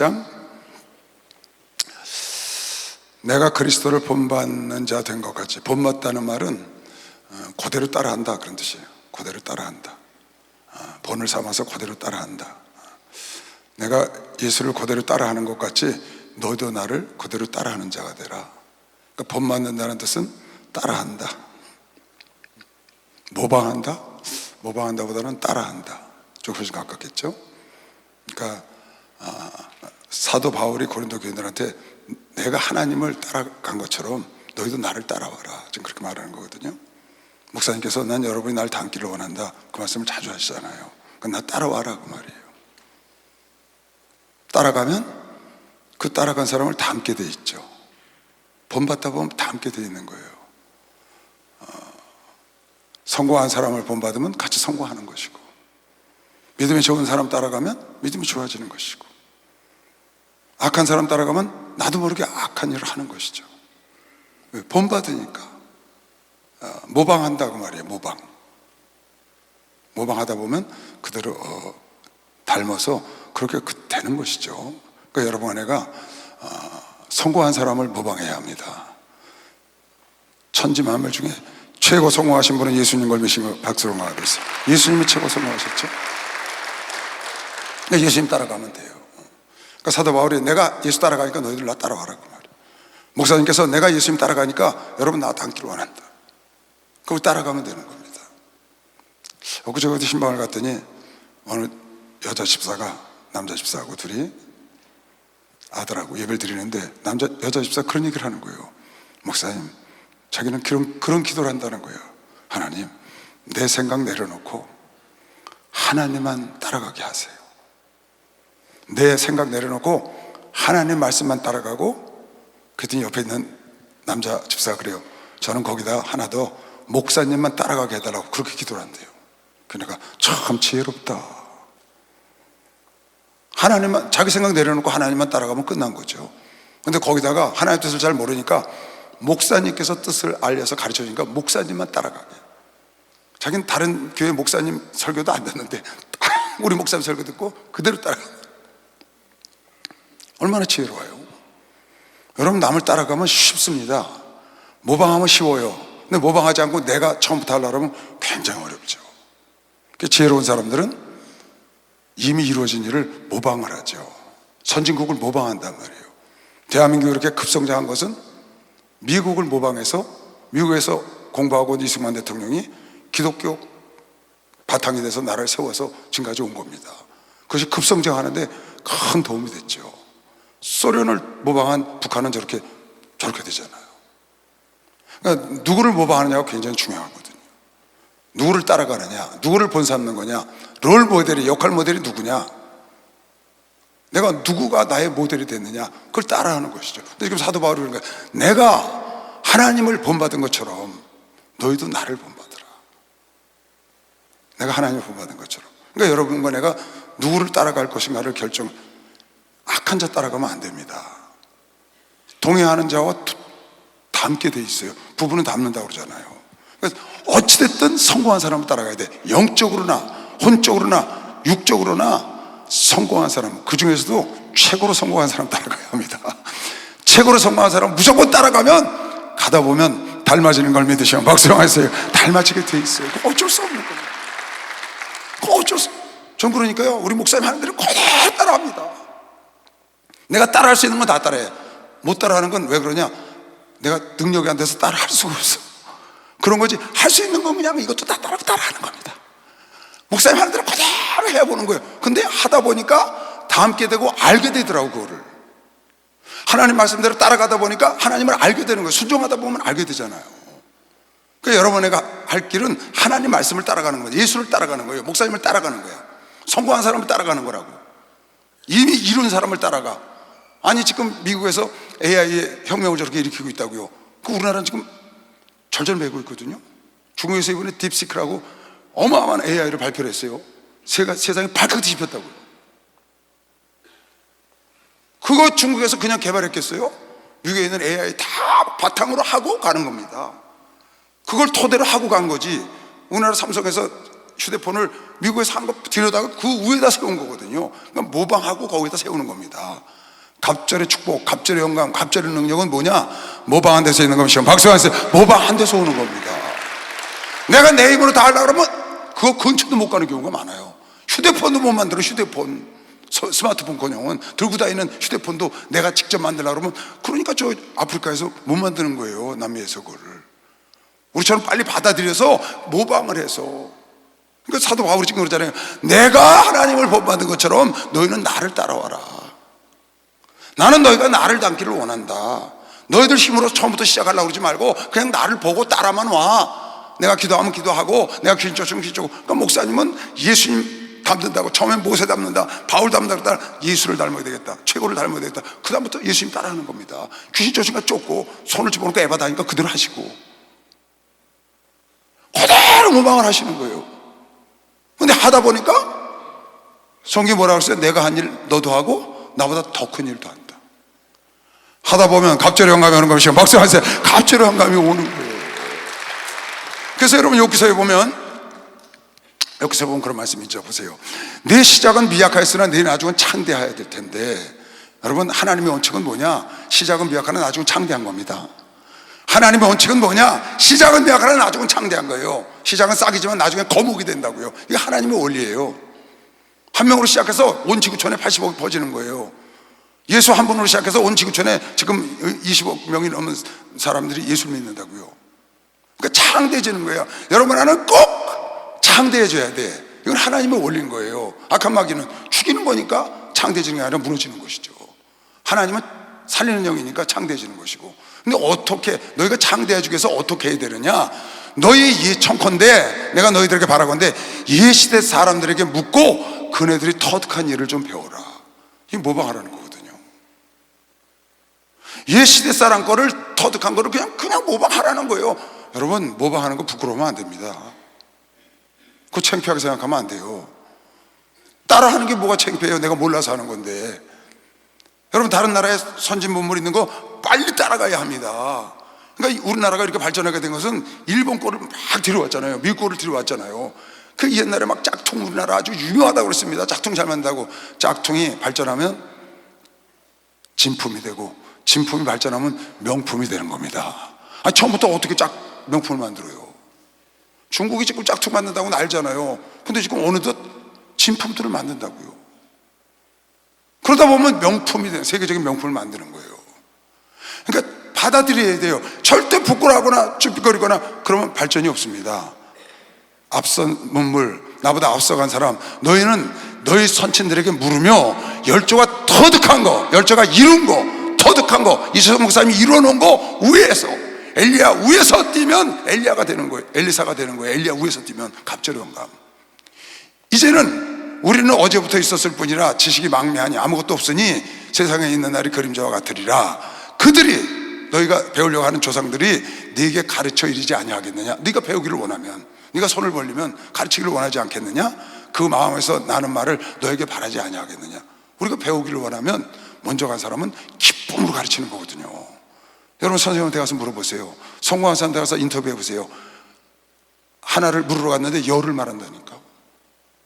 17장, 내가 그리스도를 본받는 자 된 것 같이. 본받다는 말은 그대로 따라한다 그런 뜻이에요. 그대로 따라한다. 본을 삼아서 그대로 따라한다. 내가 예수를 그대로 따라하는 것 같이 너도 나를 그대로 따라하는 자가 되라. 그러니까 본받는다는 뜻은 따라한다. 모방한다? 모방한다보다는 따라한다. 조금 가깝겠죠? 그러니까 사도 바울이 고린도 교인들한테 내가 하나님을 따라간 것처럼 너희도 나를 따라와라, 지금 그렇게 말하는 거거든요. 목사님께서 난 여러분이 날 닮기를 원한다, 그 말씀을 자주 하시잖아요. 그러니까 나 따라와라 그 말이에요. 따라가면 그 따라간 사람을 닮게 돼 있죠. 본받다 보면 닮게 돼 있는 거예요. 성공한 사람을 본받으면 같이 성공하는 것이고, 믿음이 좋은 사람 따라가면 믿음이 좋아지는 것이고, 악한 사람 따라가면 나도 모르게 악한 일을 하는 것이죠. 본받으니까. 모방한다고 말이에요. 모방하다 보면 그대로 닮아서 그렇게 되는 것이죠. 그러니까 여러분, 내가 성공한 사람을 모방해야 합니다. 천지 만물 중에 최고 성공하신 분은 예수님 걸 믿으시면 박수로 말하겠어요. 예수님이 최고 성공하셨죠. 그러니까 예수님 따라가면 돼요. 그러니까 사도 바울이 내가 예수 따라가니까 너희들 나 따라와라 그 말이에요. 목사님께서 내가 예수님 따라가니까 여러분 나 닮기를 원한다. 그걸 따라가면 되는 겁니다. 엊그제 어디 신방을 갔더니 어느 여자 집사가 남자 집사하고 둘이 아들하고 예배를 드리는데 여자 집사가 그런 얘기를 하는 거예요. 목사님, 자기는 그런 기도를 한다는 거예요. 하나님, 내 생각 내려놓고 하나님만 따라가게 하세요. 내 생각 내려놓고 하나님 말씀만 따라가고. 그랬더니 옆에 있는 남자 집사가 그래요. 저는 거기다 하나 더 목사님만 따라가게 해달라고 그렇게 기도를 한대요. 그러니까 참 지혜롭다. 하나님만, 자기 생각 내려놓고 하나님만 따라가면 끝난 거죠. 근데 거기다가 하나님의 뜻을 잘 모르니까 목사님께서 뜻을 알려서 가르쳐 주니까 목사님만 따라가게. 자기는 다른 교회 목사님 설교도 안 듣는데 우리 목사님 설교 듣고 그대로 따라가. 얼마나 지혜로워요. 여러분, 남을 따라가면 쉽습니다. 모방하면 쉬워요. 근데 모방하지 않고 내가 처음부터 하려고 하면 굉장히 어렵죠. 지혜로운 사람들은 이미 이루어진 일을 모방을 하죠. 선진국을 모방한단 말이에요. 대한민국이 이렇게 급성장한 것은 미국을 모방해서, 미국에서 공부하고 온 이승만 대통령이 기독교 바탕이 돼서 나라를 세워서 지금까지 온 겁니다. 그것이 급성장하는데 큰 도움이 됐죠. 소련을 모방한 북한은 저렇게 되잖아요. 그러니까 누구를 모방하느냐가 굉장히 중요하거든요. 누구를 따라가느냐, 누구를 본삼는 거냐, 롤 모델이, 역할 모델이 누구냐, 내가 누구가 나의 모델이 됐느냐, 그걸 따라하는 것이죠. 근데 지금 사도 바울이 그러는 거예요. 내가 하나님을 본받은 것처럼 너희도 나를 본받으라. 내가 하나님을 본받은 것처럼. 그러니까 여러분과 내가 누구를 따라갈 것인가를 악한 자 따라가면 안 됩니다. 동행하는 자와 닮게 돼 있어요. 부부는 닮는다고 그러잖아요. 그래서 어찌됐든 성공한 사람을 따라가야 돼. 영적으로나 혼적으로나 육적으로나 성공한 사람, 그 중에서도 최고로 성공한 사람 따라가야 합니다. 최고로 성공한 사람 무조건 따라가면 가다 보면 닮아지는 걸 믿으시면 박수로 하세요. 닮아지게 돼 있어요. 어쩔 수 없는 겁니다. 어쩔 수. 전 그러니까요, 우리 목사님 하는 대로 그대로 따라합니다. 내가 따라할 수 있는 건 다 따라해. 못 따라하는 건 왜 그러냐? 내가 능력이 안 돼서 따라할 수가 없어. 그런 거지. 할 수 있는 건 그냥 이것도 다 따라하는 겁니다. 목사님 하는 대로 그대로 해보는 거예요. 근데 하다 보니까 닮게 되고 알게 되더라고, 그거를. 하나님 말씀대로 따라가다 보니까 하나님을 알게 되는 거예요. 순종하다 보면 알게 되잖아요. 그러니까 여러분에게 할 길은 하나님 말씀을 따라가는 거예요. 예수를 따라가는 거예요. 목사님을 따라가는 거예요. 성공한 사람을 따라가는 거라고. 이미 이룬 사람을 따라가. 아니, 지금 미국에서 AI의 혁명을 저렇게 일으키고 있다고요. 그 우리나라는 지금 절절매고 있거든요. 중국에서 이번에 딥시크라고 어마어마한 AI를 발표를 했어요. 세상에 발칵 뒤집혔다고요. 그거 중국에서 그냥 개발했겠어요? 미국에 있는 AI 다 바탕으로 하고 가는 겁니다. 그걸 토대로 하고 간 거지. 우리나라 삼성에서 휴대폰을 미국에서 산 거 들여다가 그 위에다 세운 거거든요. 그러니까 모방하고 거기다 세우는 겁니다. 갑절의 축복, 갑절의 영감, 갑절의 능력은 뭐냐? 모방한 데서 있는 것이요. 박수하세요. 모방한 데서 오는 겁니다. 내가 내 힘으로 다 하려고 그러면 그거 근처도 못 가는 경우가 많아요. 휴대폰도 못 만들어. 휴대폰, 스마트폰 권용은 들고 다니는 휴대폰도 내가 직접 만들려고 그러면, 그러니까 저 아프리카에서 못 만드는 거예요. 남미에서 그거를. 우리처럼 빨리 받아들여서 모방을 해서. 그러니까 사도 바울이 지금 그러잖아요. 내가 하나님을 본받은 것처럼 너희는 나를 따라와라. 나는 너희가 나를 닮기를 원한다. 너희들 힘으로 처음부터 시작하려고 그러지 말고 그냥 나를 보고 따라만 와. 내가 기도하면 기도하고, 내가 귀신 쫓으면 귀신 쫓고. 그러니까 목사님은 예수님 닮는다고, 처음엔 모세 닮는다, 바울 닮는다, 예수를 닮아야 되겠다, 최고를 닮아야 되겠다. 그 다음부터 예수님 따라하는 겁니다. 귀신 쫓으니까 쫓고, 손을 집어넣고 에바 다니까 그대로 하시고, 그대로 모방을 하시는 거예요. 근데 하다 보니까 성경이 뭐라고 했어요? 내가 한 일 너도 하고 나보다 더 큰 일도 한다. 하다 보면 갑절의 영감이 오는 것이요. 박수하세요. 갑절의 영감이 오는 거예요. 그래서 여러분 여기서 보면 그런 말씀이 있죠. 보세요. 내 시작은 미약하였으나 내 나중은 창대해야 될 텐데, 여러분 하나님의 원칙은 뭐냐? 시작은 미약하나 나중은 창대한 겁니다. 하나님의 원칙은 뭐냐? 시작은 미약하나 나중은 창대한 거예요. 시작은 싹이지만 나중에 거목이 된다고요. 이게 하나님의 원리예요. 한 명으로 시작해서 온 지구촌에 80억이 퍼지는 거예요. 예수 한 분으로 시작해서 온 지구촌에 지금 20억 명이 넘는 사람들이 예수를 믿는다고요. 그러니까 창대해지는 거예요. 여러분 하나는 꼭 창대해져야 돼. 이건 하나님의 원리인 거예요. 악한 마귀는 죽이는 거니까 창대해지는 게 아니라 무너지는 것이죠. 하나님은 살리는 영이니까 창대해지는 것이고. 근데 어떻게, 너희가 창대해지기 위해서 어떻게 해야 되느냐? 너희 청컨대 내가 너희들에게 바라건대 이 시대 사람들에게 묻고 그네들이 터득한 일을 좀 배워라. 이게 모방하라는 거거든요. 이 시대 사람 거를, 터득한 거를 그냥 모방하라는 거예요. 여러분 모방하는 거 부끄러우면 안 됩니다. 그거 창피하게 생각하면 안 돼요. 따라하는 게 뭐가 창피해요? 내가 몰라서 하는 건데. 여러분 다른 나라에 선진 문물 있는 거 빨리 따라가야 합니다. 그러니까 우리나라가 이렇게 발전하게 된 것은 일본 거를 막 들여왔잖아요. 미국 거를 들여왔잖아요. 그 옛날에 막 짝퉁, 우리나라 아주 유명하다고 그랬습니다. 짝퉁 잘 만든다고. 짝퉁이 발전하면 진품이 되고, 진품이 발전하면 명품이 되는 겁니다. 처음부터 어떻게 명품을 만들어요? 중국이 지금 짝퉁 만든다고는 알잖아요. 근데 지금 어느덧 진품들을 만든다고요. 그러다 보면 명품이 돼요. 세계적인 명품을 만드는 거예요. 그러니까 받아들여야 돼요. 절대 부끄러워하거나 쭈삣거리거나 그러면 발전이 없습니다. 앞선 문물, 나보다 앞서간 사람, 너희는 너희 선친들에게 물으며 열조가 터득한 거, 열조가 이룬 거, 터득한 거, 이수석 목사님이 이뤄놓은 거 위에서, 엘리야 위에서 뛰면 엘리야가 되는 거예요. 엘리사가 되는 거예요. 엘리야 위에서 뛰면 갑절의 영감. 이제는 우리는 어제부터 있었을 뿐이라 지식이 망매하니 아무것도 없으니 세상에 있는 날이 그림자와 같으리라. 그들이, 너희가 배우려고 하는 조상들이 네게 가르쳐 이르지 아니하겠느냐? 네가 배우기를 원하면, 네가 손을 벌리면 가르치기를 원하지 않겠느냐? 그 마음에서 나는 말을 너에게 바라지 아니하겠느냐? 우리가 배우기를 원하면 먼저 간 사람은 기쁨으로 가르치는 거거든요. 여러분 선생님한테 가서 물어보세요. 성공한 사람한테 가서 인터뷰해 보세요. 하나를 물으러 갔는데 열을 말한다니까.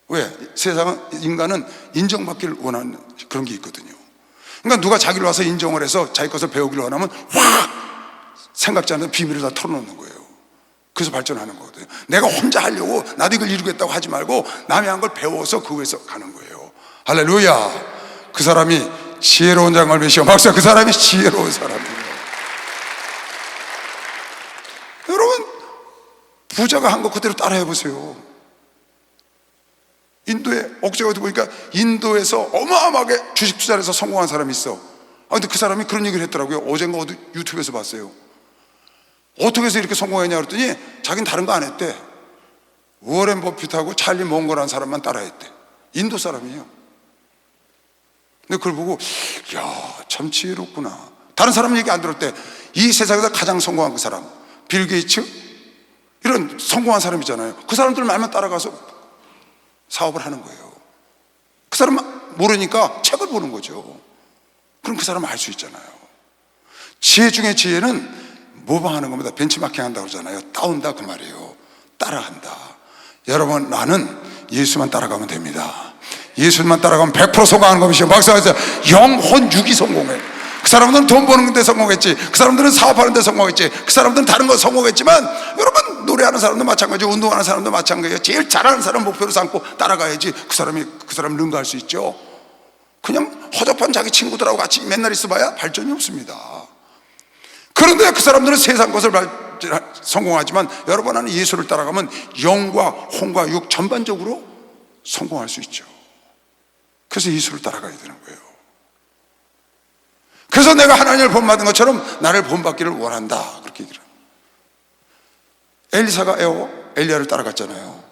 왜? 세상은, 인간은 인정받기를 원하는 그런 게 있거든요. 그러니까 누가 자기를 와서 인정을 해서 자기 것을 배우기를 원하면 확 생각지 않은 비밀을 다 털어놓는 거예요. 그래서 발전하는 거거든요. 내가 혼자 하려고 나도 이걸 이루겠다고 하지 말고 남이 한 걸 배워서 그 위에서 가는 거예요. 할렐루야. 그 사람이 지혜로운 장을 메시오. 박수. 그 사람이 지혜로운 사람이에요. 여러분 부자가 한 거 그대로 따라해 보세요. 인도에 엊그제 어디 보니까 인도에서 어마어마하게 주식 투자를 해서 성공한 사람이 있어. 근데 그 사람이 그런 얘기를 했더라고요. 어젠가 어디 유튜브에서 봤어요. 어떻게 해서 이렇게 성공했냐 그랬더니 자기는 다른 거 안 했대. 워렌 버핏하고 찰리 몽거라는 사람만 따라했대. 인도 사람이에요. 근데 그걸 보고 야, 참 지혜롭구나. 다른 사람 얘기 안 들었대. 이 세상에서 가장 성공한 그 사람, 빌 게이츠, 이런 성공한 사람 있잖아요. 그 사람들 말만 따라가서 사업을 하는 거예요. 그 사람 모르니까 책을 보는 거죠. 그럼 그 사람은 알 수 있잖아요. 지혜 중에 지혜는 모방하는 겁니다. 벤치마킹 한다고 그러잖아요. 따온다 그 말이에요. 따라한다. 여러분, 나는 예수만 따라가면 됩니다. 예수만 따라가면 100% 성공하는 것이요. 박사에서 영혼 육이 성공해. 그 사람들은 돈 버는 데 성공했지, 그 사람들은 사업하는 데 성공했지, 그 사람들은 다른 거 성공했지만, 여러분, 노래하는 사람도 마찬가지고 운동하는 사람도 마찬가지예요. 제일 잘하는 사람 목표로 삼고 따라가야지 그 사람 능가할 수 있죠. 그냥 허접한 자기 친구들하고 같이 맨날 있어봐야 발전이 없습니다. 그런데 그 사람들은 세상 것을 성공하지만, 여러분 안에 예수를 따라가면 영과 혼과 육 전반적으로 성공할 수 있죠. 그래서 예수를 따라가야 되는 거예요. 그래서 내가 하나님을 본받은 것처럼 나를 본받기를 원한다, 그렇게 얘기를 합니다. 엘리사가 엘리야를 따라갔잖아요.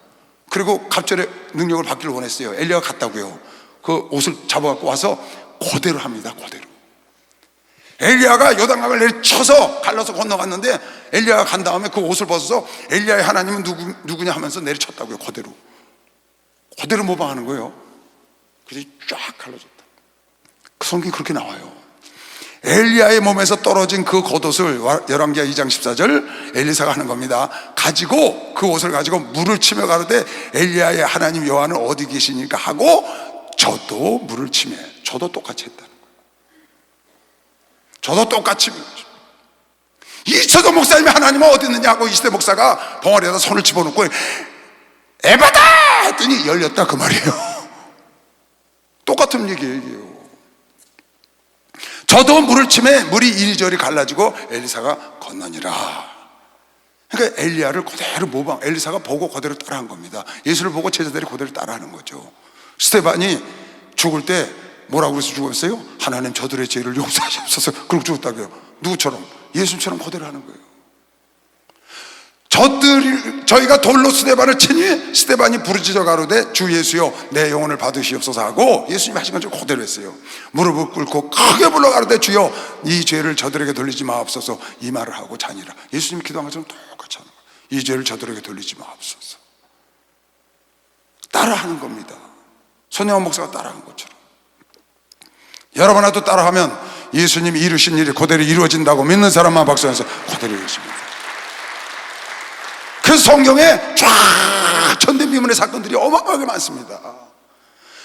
그리고 갑절의 능력을 받기를 원했어요. 엘리야가 갔다고요. 그 옷을 잡아갖고 와서 그대로 합니다. 그대로. 엘리야가 요단강을 내리쳐서 갈라서 건너갔는데, 엘리야가 간 다음에 그 옷을 벗어서 엘리야의 하나님은 누구냐 하면서 내리쳤다고요. 그대로 모방하는 거예요. 그래서 쫙 갈라졌다. 그 성경이 그렇게 나와요. 엘리야의 몸에서 떨어진 그 겉옷을, 열왕기하 2장 14절 엘리사가 하는 겁니다. 가지고 그 옷을 가지고 물을 치며 가로되 엘리야의 하나님 여호와는 어디 계시니까 하고, 저도 물을 치며, 저도 똑같이 했다는 거예요. 저도 똑같이. 이철도 목사님이 하나님은 어디 있느냐고 이시대 목사가 벙어리에다 손을 집어넣고 에바다 했더니 열렸다, 그 말이에요. 똑같은 얘기예요. 저도 물을 치매 물이 이리저리 갈라지고 엘리사가 건너니라. 그러니까 엘리야를 그대로 모방, 엘리사가 보고 그대로 따라한 겁니다. 예수를 보고 제자들이 그대로 따라하는 거죠. 스데반이 죽을 때 뭐라고 그래서 죽었어요? 하나님 저들의 죄를 용서하시옵소서. 그러고 죽었다고요. 누구처럼? 예수처럼 그대로 하는 거예요. 저희가 돌로 스데반을 치니 스데반이 부르짖어 가로되 주 예수여 내 영혼을 받으시옵소서 하고, 예수님이 하신 것처럼 그대로 했어요. 무릎을 꿇고 크게 불러 가로되 주여 이 죄를 저들에게 돌리지 마옵소서, 이 말을 하고 자니라. 예수님이 기도한 것처럼 똑같이 하는 거예요. 이 죄를 저들에게 돌리지 마옵소서. 따라하는 겁니다. 손영원 목사가 따라한 것처럼. 여러분도 따라하면 예수님이 이루신 일이 그대로 이루어진다고 믿는 사람만 박수하면서 그대로 이루어집니다. 그래서 성경에 쫙 전대미문의 사건들이 어마어마하게 많습니다.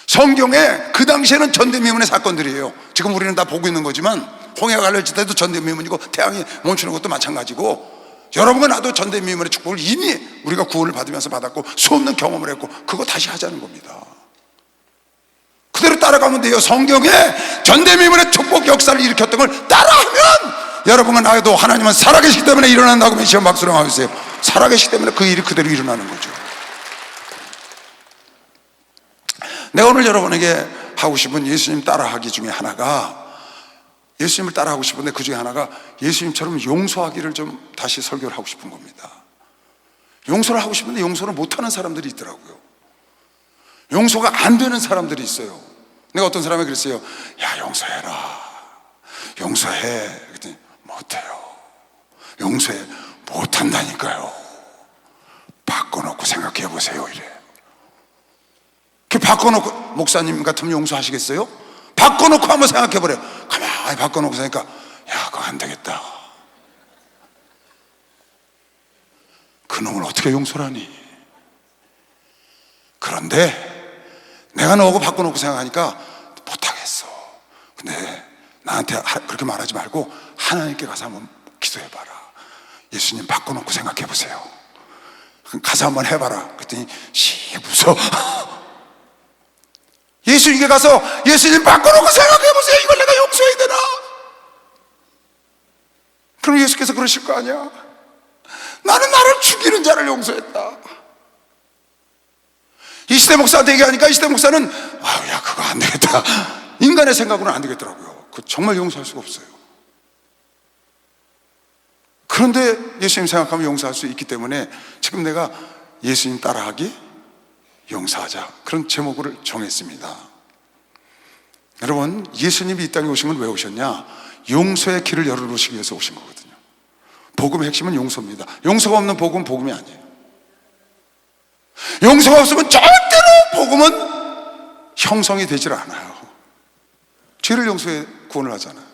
성경에 그 당시에는 전대미문의 사건들이에요. 지금 우리는 다 보고 있는 거지만, 홍해가 갈라질 때도 전대미문이고 태양이 멈추는 것도 마찬가지고, 여러분과 나도 전대미문의 축복을 이미 우리가 구원을 받으면서 받았고 수없는 경험을 했고, 그거 다시 하자는 겁니다. 그대로 따라가면 돼요. 성경에 전대미문의 축복 역사를 일으켰던 걸 따라하면, 여러분과 나도 하나님은 살아계시기 때문에 일어난다고 미시험 박수를 하세요. 살아계시기 때문에 그 일이 그대로 일어나는 거죠. 내가 오늘 여러분에게 하고 싶은 예수님 따라하기 중에 하나가, 예수님을 따라하고 싶은데 그 중에 하나가 예수님처럼 용서하기를 좀 다시 설교를 하고 싶은 겁니다. 용서를 하고 싶은데 용서를 못하는 사람들이 있더라고요. 용서가 안 되는 사람들이 있어요. 내가 어떤 사람이 그랬어요. 야, 용서해라, 용서해. 그랬더니 못해요. 용서해. 못한다니까요. 바꿔놓고 생각해 보세요, 이래. 그 바꿔놓고, 목사님 같으면 용서하시겠어요? 바꿔놓고 한번 생각해 보래요. 가만히 바꿔놓고 생각하니까, 야, 그거 안 되겠다. 그놈을 어떻게 용서를 하니? 그런데 내가 너하고 바꿔놓고 생각하니까 못하겠어. 근데 나한테 그렇게 말하지 말고 하나님께 가서 한번 기도해봐라. 예수님 바꿔놓고 생각해보세요. 가서 한번 해봐라. 그랬더니 웃어. 예수님께 가서 예수님 바꿔놓고 생각해보세요. 이걸 내가 용서해야 되나? 그럼 예수께서 그러실 거 아니야. 나는 나를 죽이는 자를 용서했다. 이시대 목사한테 얘기하니까 이시대 목사는 야, 그거 안 되겠다. 인간의 생각으로는 안 되겠더라고요. 그거 정말 용서할 수가 없어요. 그런데 예수님 생각하면 용서할 수 있기 때문에 지금 내가 예수님 따라하기 용서하자, 그런 제목을 정했습니다. 여러분, 예수님이 이 땅에 오신 건 왜 오셨냐? 용서의 길을 열어놓으시기 위해서 오신 거거든요. 복음의 핵심은 용서입니다. 용서가 없는 복음은 복음이 아니에요. 용서가 없으면 절대로 복음은 형성이 되질 않아요. 죄를 용서해 구원을 하잖아요.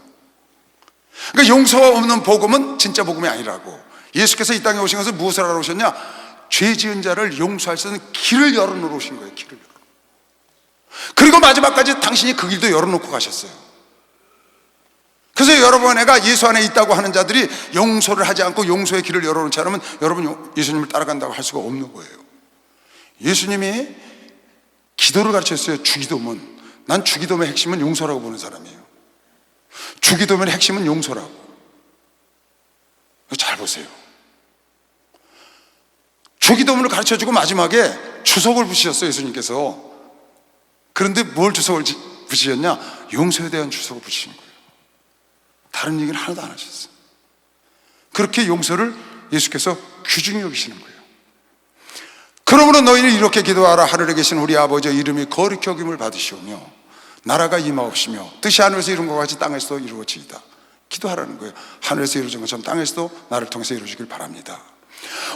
그러니까 용서가 없는 복음은 진짜 복음이 아니라고. 예수께서 이 땅에 오신 것은 무엇을 하러 오셨냐? 죄 지은 자를 용서할 수 있는 길을 열어놓으신 거예요. 길을 열어. 그리고 마지막까지 당신이 그 길도 열어놓고 가셨어요. 그래서 여러분, 내가 예수 안에 있다고 하는 자들이 용서를 하지 않고 용서의 길을 열어놓지 않으면 여러분 예수님을 따라간다고 할 수가 없는 거예요. 예수님이 기도를 가르쳤어요. 주기도문. 난 주기도문의 핵심은 용서라고 보는 사람이에요. 주기도문의 핵심은 용서라고. 잘 보세요. 주기도문을 가르쳐주고 마지막에 주석을 붙이셨어요, 예수님께서. 그런데 뭘 주석을 붙이셨냐? 용서에 대한 주석을 붙이신 거예요. 다른 얘기는 하나도 안 하셨어요. 그렇게 용서를 예수께서 귀중히 여기시는 거예요. 그러므로 너희는 이렇게 기도하라. 하늘에 계신 우리 아버지의 이름이 거룩히 여김을 받으시오며 나라가 임하옵시며 뜻이 하늘에서 이룬 것 같이 땅에서도 이루어지이다. 기도하라는 거예요. 하늘에서 이루어진 것처럼 땅에서도 나를 통해서 이루어지길 바랍니다.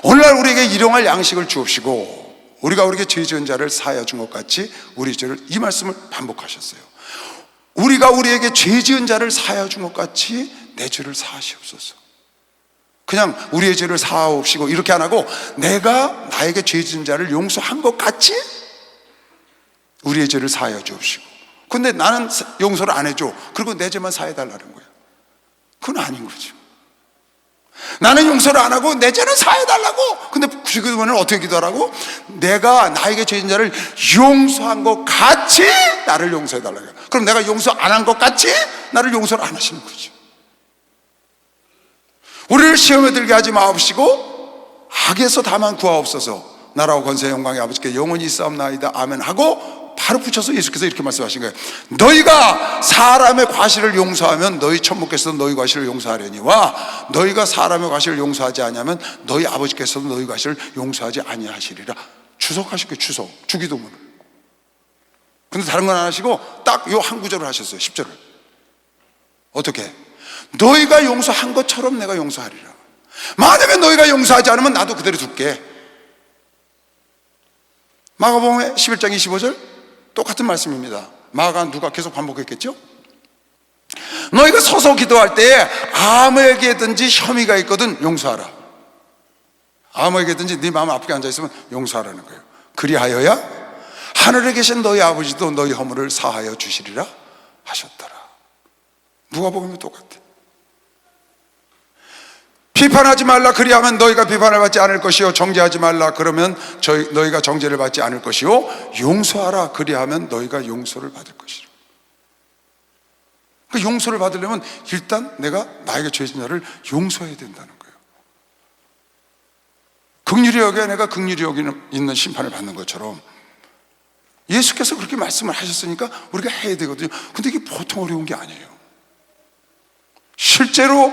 오늘날 우리에게 일용할 양식을 주옵시고 우리가 우리에게 죄 지은 자를 사하여 준 것 같이 우리 죄를, 이 말씀을 반복하셨어요. 우리가 우리에게 죄 지은 자를 사하여 준 것 같이 내 죄를 사하시옵소서. 그냥 우리의 죄를 사하옵시고 이렇게 안 하고 내가 나에게 죄 지은 자를 용서한 것 같이 우리의 죄를 사하여 주옵시고. 근데 나는 용서를 안 해줘. 그리고 내 죄만 사해달라는 거야. 그건 아닌 거죠. 나는 용서를 안 하고 내 죄는 사해달라고. 근데 그러면 어떻게 기도하라고? 내가 나에게 죄 지은 자를 용서한 것 같이 나를 용서해달라고. 그럼 내가 용서 안 한 것 같이 나를 용서를 안 하시는 거죠. 우리를 시험에 들게 하지 마옵시고 악에서 다만 구하옵소서. 나라와 권세 영광의 아버지께 영원히 있사옵나이다. 아멘 하고 바로 붙여서 예수께서 이렇게 말씀하신 거예요. 너희가 사람의 과실을 용서하면 너희 천부께서도 너희 과실을 용서하려니와 너희가 사람의 과실을 용서하지 아니하면 너희 아버지께서도 너희 과실을 용서하지 아니하시리라. 주석하실 거예요. 주석. 주기도문을. 근데 다른 건 안 하시고 딱 요 한 구절을 하셨어요. 10절을. 어떻게? 너희가 용서한 것처럼 내가 용서하리라. 만약에 너희가 용서하지 않으면 나도 그대로 둘게. 마가복음 11장 25절 똑같은 말씀입니다. 마가가 누가 계속 반복했겠죠? 너희가 서서 기도할 때에 아무에게든지 혐의가 있거든 용서하라. 아무에게든지 네 마음 아프게 앉아있으면 용서하라는 거예요. 그리하여야 하늘에 계신 너희 아버지도 너희 허물을 사하여 주시리라 하셨더라. 누가복음이 똑같아. 비판하지 말라. 그리하면 너희가 비판을 받지 않을 것이요 정죄하지 말라. 그러면 너희가 정죄를 받지 않을 것이요 용서하라. 그리하면 너희가 용서를 받을 것이라. 그 용서를 받으려면 일단 내가 나에게 죄 지은 자를 용서해야 된다는 거예요. 긍휼히 여겨야 내가 긍휼히 여기는 있는 심판을 받는 것처럼 예수께서 그렇게 말씀을 하셨으니까 우리가 해야 되거든요. 근데 이게 보통 어려운 게 아니에요. 실제로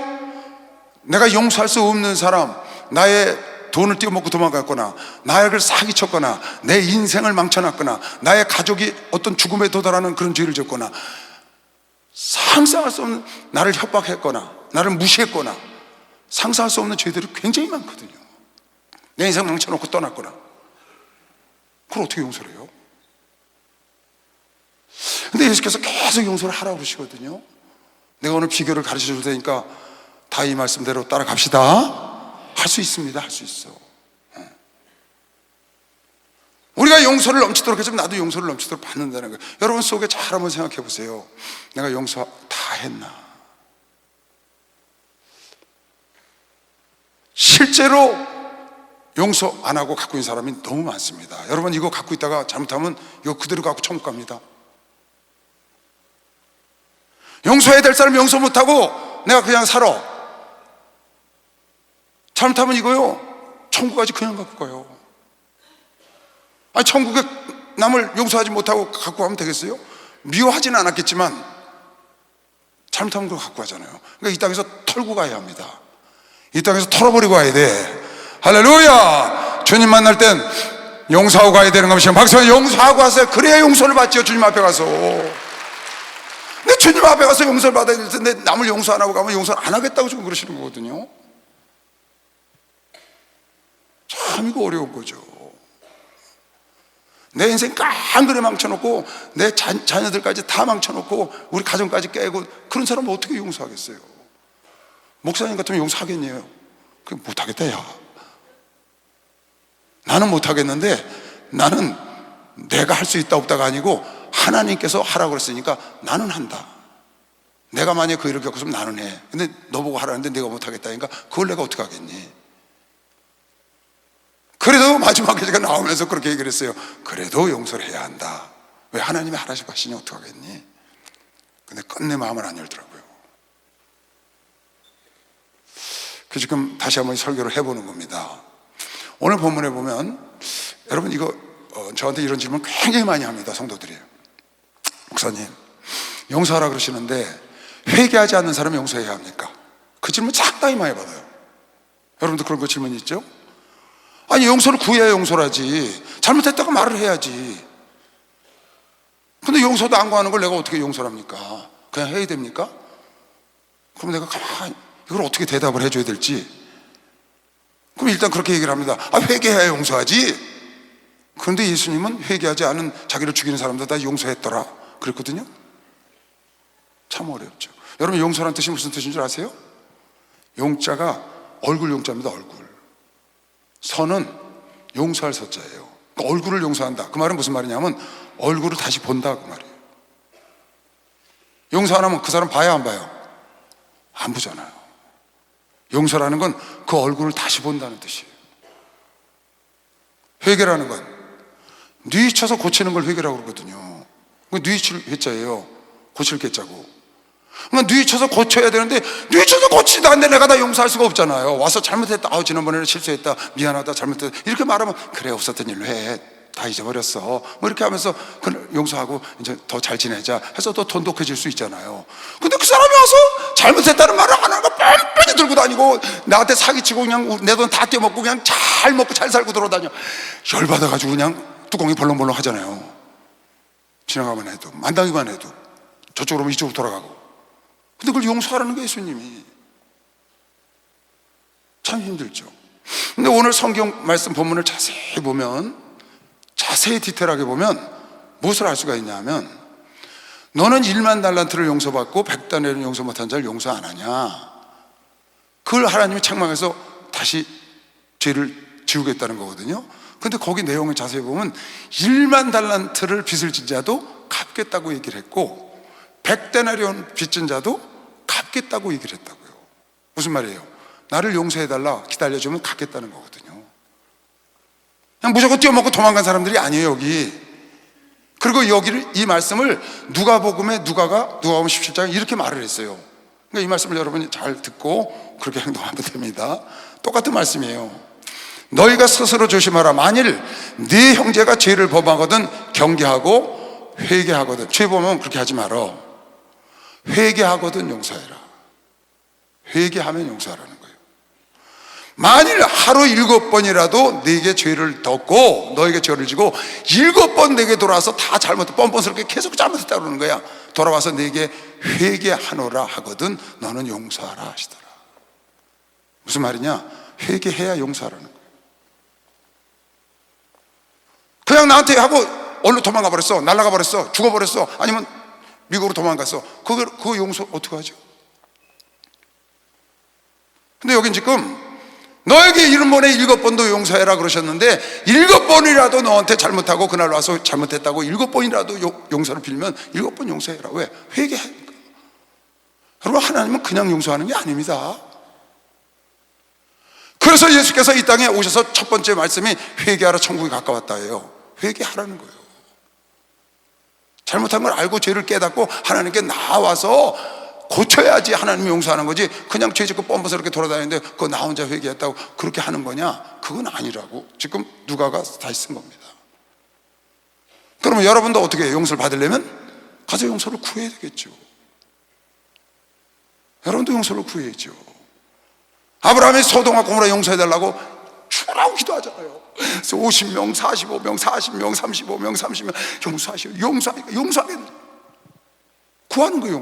내가 용서할 수 없는 사람, 나의 돈을 띄어먹고 도망갔거나 나를 사기쳤거나 내 인생을 망쳐놨거나 나의 가족이 어떤 죽음에 도달하는 그런 죄를 졌거나 상상할 수 없는, 나를 협박했거나 나를 무시했거나 상상할 수 없는 죄들이 굉장히 많거든요. 내 인생 망쳐놓고 떠났거나. 그걸 어떻게 용서를 해요? 근데 예수께서 계속 용서를 하라고 그러시거든요. 내가 오늘 비결을 가르쳐 줄 테니까 다 이 말씀대로 따라갑시다. 할 수 있습니다. 할 수 있어. 우리가 용서를 넘치도록 해주면 나도 용서를 넘치도록 받는다는 거예요. 여러분 속에 잘 한번 생각해 보세요. 내가 용서 다 했나? 실제로 용서 안 하고 갖고 있는 사람이 너무 많습니다. 여러분 이거 갖고 있다가 잘못하면 이거 그대로 갖고 천국 갑니다. 용서해야 될 사람 용서 못하고 내가 그냥 살아. 잘못하면 이거요 천국까지 그냥 갖고 가요. 아니 천국에 남을 용서하지 못하고 갖고 가면 되겠어요? 미워하지는 않았겠지만 잘못하면 그걸 갖고 가잖아요. 그러니까 이 땅에서 털고 가야 합니다. 이 땅에서 털어버리고 가야 돼. 할렐루야. 주님 만날 땐 용서하고 가야 되는 것이에요. 박수는 용서하고 가세요. 그래야 용서를 받지요. 주님 앞에 가서. 근데 주님 앞에 가서 용서를 받아야 될 텐데 남을 용서 안 하고 가면 용서를 안 하겠다고 지금 그러시는 거거든요. 참 이거 어려운 거죠. 내 인생 깡그리 망쳐놓고 내 자녀들까지 다 망쳐놓고 우리 가정까지 깨고 그런 사람은 어떻게 용서하겠어요? 목사님 같으면 용서하겠냐요? 그럼 못하겠다 야. 나는 못하겠는데, 나는 내가 할 수 있다 없다가 아니고 하나님께서 하라고 그랬으니까 나는 한다. 내가 만약에 그 일을 겪었으면 나는 해. 근데 너보고 하라는데 내가 못하겠다니까 그걸 내가 어떻게 하겠니? 그래도 마지막에 제가 나오면서 그렇게 얘기를 했어요. 그래도 용서를 해야 한다. 왜? 하나님이 하라고 하시니 어떻게 하겠니? 근데 끝내 마음을 안 열더라고요. 그 지금 다시 한번 설교를 해보는 겁니다. 오늘 본문에 보면, 여러분 이거 저한테 이런 질문 굉장히 많이 합니다. 성도들이. 목사님, 용서하라 그러시는데 회개하지 않는 사람은 용서해야 합니까? 그 질문 상당히 많이 받아요. 여러분도 그런 거 질문 있죠? 아니, 용서를 구해야 용서를 하지. 잘못했다고 말을 해야지. 근데 용서도 안 구하는 걸 내가 어떻게 용서를 합니까? 그냥 해야 됩니까? 그럼 내가 가만히 이걸 어떻게 대답을 해줘야 될지. 그럼 일단 그렇게 얘기를 합니다. 회개해야 용서하지. 그런데 예수님은 회개하지 않은 자기를 죽이는 사람들 다 용서했더라 그랬거든요. 참 어렵죠. 여러분, 용서란 뜻이 무슨 뜻인 줄 아세요? 용자가 얼굴 용자입니다. 얼굴. 선은 용서할 서자예요. 그러니까 얼굴을 용서한다. 그 말은 무슨 말이냐면 얼굴을 다시 본다 그 말이에요. 용서 안 하면 그 사람 봐야 안 봐요? 안 보잖아요. 용서라는 건 그 얼굴을 다시 본다는 뜻이에요. 회개라는 건 뉘쳐서 고치는 걸 회개라고 그러거든요. 뉘칠 회자예요. 고칠 개자고. 그러니까 뉘쳐서 고쳐야 되는데 뉘쳐서 고치지도 않는데 내가 다 용서할 수가 없잖아요. 와서 잘못했다. 지난번에는 실수했다. 미안하다. 잘못했다. 이렇게 말하면 그래, 없었던 일로 해. 다 잊어버렸어. 뭐 이렇게 하면서 용서하고 이제 더 잘 지내자 해서 더 돈독해질 수 있잖아요. 근데 그 사람이 와서 잘못했다는 말을 안 하고 뻔뻔히 들고 다니고 나한테 사기치고 그냥 내 돈 다 떼먹고 그냥 잘 먹고 잘 살고 돌아다녀. 열받아가지고 그냥 뚜껑이 벌렁벌렁 하잖아요. 지나가만 해도, 만나기만 해도 저쪽으로 오면 이쪽으로 돌아가고. 근데 그걸 용서하라는 거예요, 예수님이. 참 힘들죠. 근데 오늘 성경 말씀 본문을 자세히 보면, 자세히 디테일하게 보면 무엇을 알 수가 있냐면, 너는 1만 달란트를 용서받고 100달러를 용서 못한 자를 용서 안 하냐, 그걸 하나님이 책망해서 다시 죄를 지우겠다는 거거든요. 근데 거기 내용을 자세히 보면 1만 달란트를 빚을 진 자도 갚겠다고 얘기를 했고 100데나리온 빚진 자도 갚겠다고 얘기를 했다고요. 무슨 말이에요? 나를 용서해달라, 기다려주면 갚겠다는 거거든요. 그냥 무조건 뛰어먹고 도망간 사람들이 아니에요, 여기. 그리고 여기를, 이 말씀을 누가복음에 누가복음 17장에 이렇게 말을 했어요. 그러니까 이 말씀을 여러분이 잘 듣고 그렇게 행동하면 됩니다. 똑같은 말씀이에요. 너희가 스스로 조심하라. 만일 네 형제가 죄를 범하거든 경계하고 회개하거든. 죄 범하면 그렇게 하지 말어. 회개하거든 용서해라. 회개하면 용서하라는 거예요. 만일 하루 7번이라도 네게 죄를 덮고 너에게 죄를 지고 7번 네게 돌아와서 다 잘못, 뻔뻔스럽게 계속 잘못했다 그러는 거야. 돌아와서 네게 회개하노라 하거든 너는 용서하라 하시더라. 무슨 말이냐? 회개해야 용서하라는 거예요. 그냥 나한테 하고 얼른 도망가 버렸어, 날아가 버렸어, 죽어버렸어, 아니면 미국으로 도망갔어. 그거 용서 어떻게 하죠? 근데 여긴 지금 너에게 7번에 7번도 용서해라 그러셨는데 7번이라도 너한테 잘못하고 그날 와서 잘못했다고 7번이라도 용서를 빌면 7번 용서해라. 왜? 회개하니까. 여러분, 하나님은 그냥 용서하는 게 아닙니다. 그래서 예수께서 이 땅에 오셔서 첫 번째 말씀이 회개하라, 천국이 가까웠다예요. 회개하라는 거예요. 잘못한 걸 알고 죄를 깨닫고 하나님께 나와서 고쳐야지 하나님이 용서하는 거지. 그냥 죄 짓고 뻔뻔스럽게 돌아다니는데 그거 나 혼자 회개했다고 그렇게 하는 거냐? 그건 아니라고 지금 누가가 다시 쓴 겁니다. 그러면 여러분도 어떻게 해요? 용서를 받으려면 가서 용서를 구해야 되겠죠. 여러분도 용서를 구해야죠. 아브라함이 소돔과 고모라 용서해달라고 죽으라고 기도하잖아요. 그래서 50명, 45명, 40명, 35명, 30명 용서하겠네. 구하는 거예요,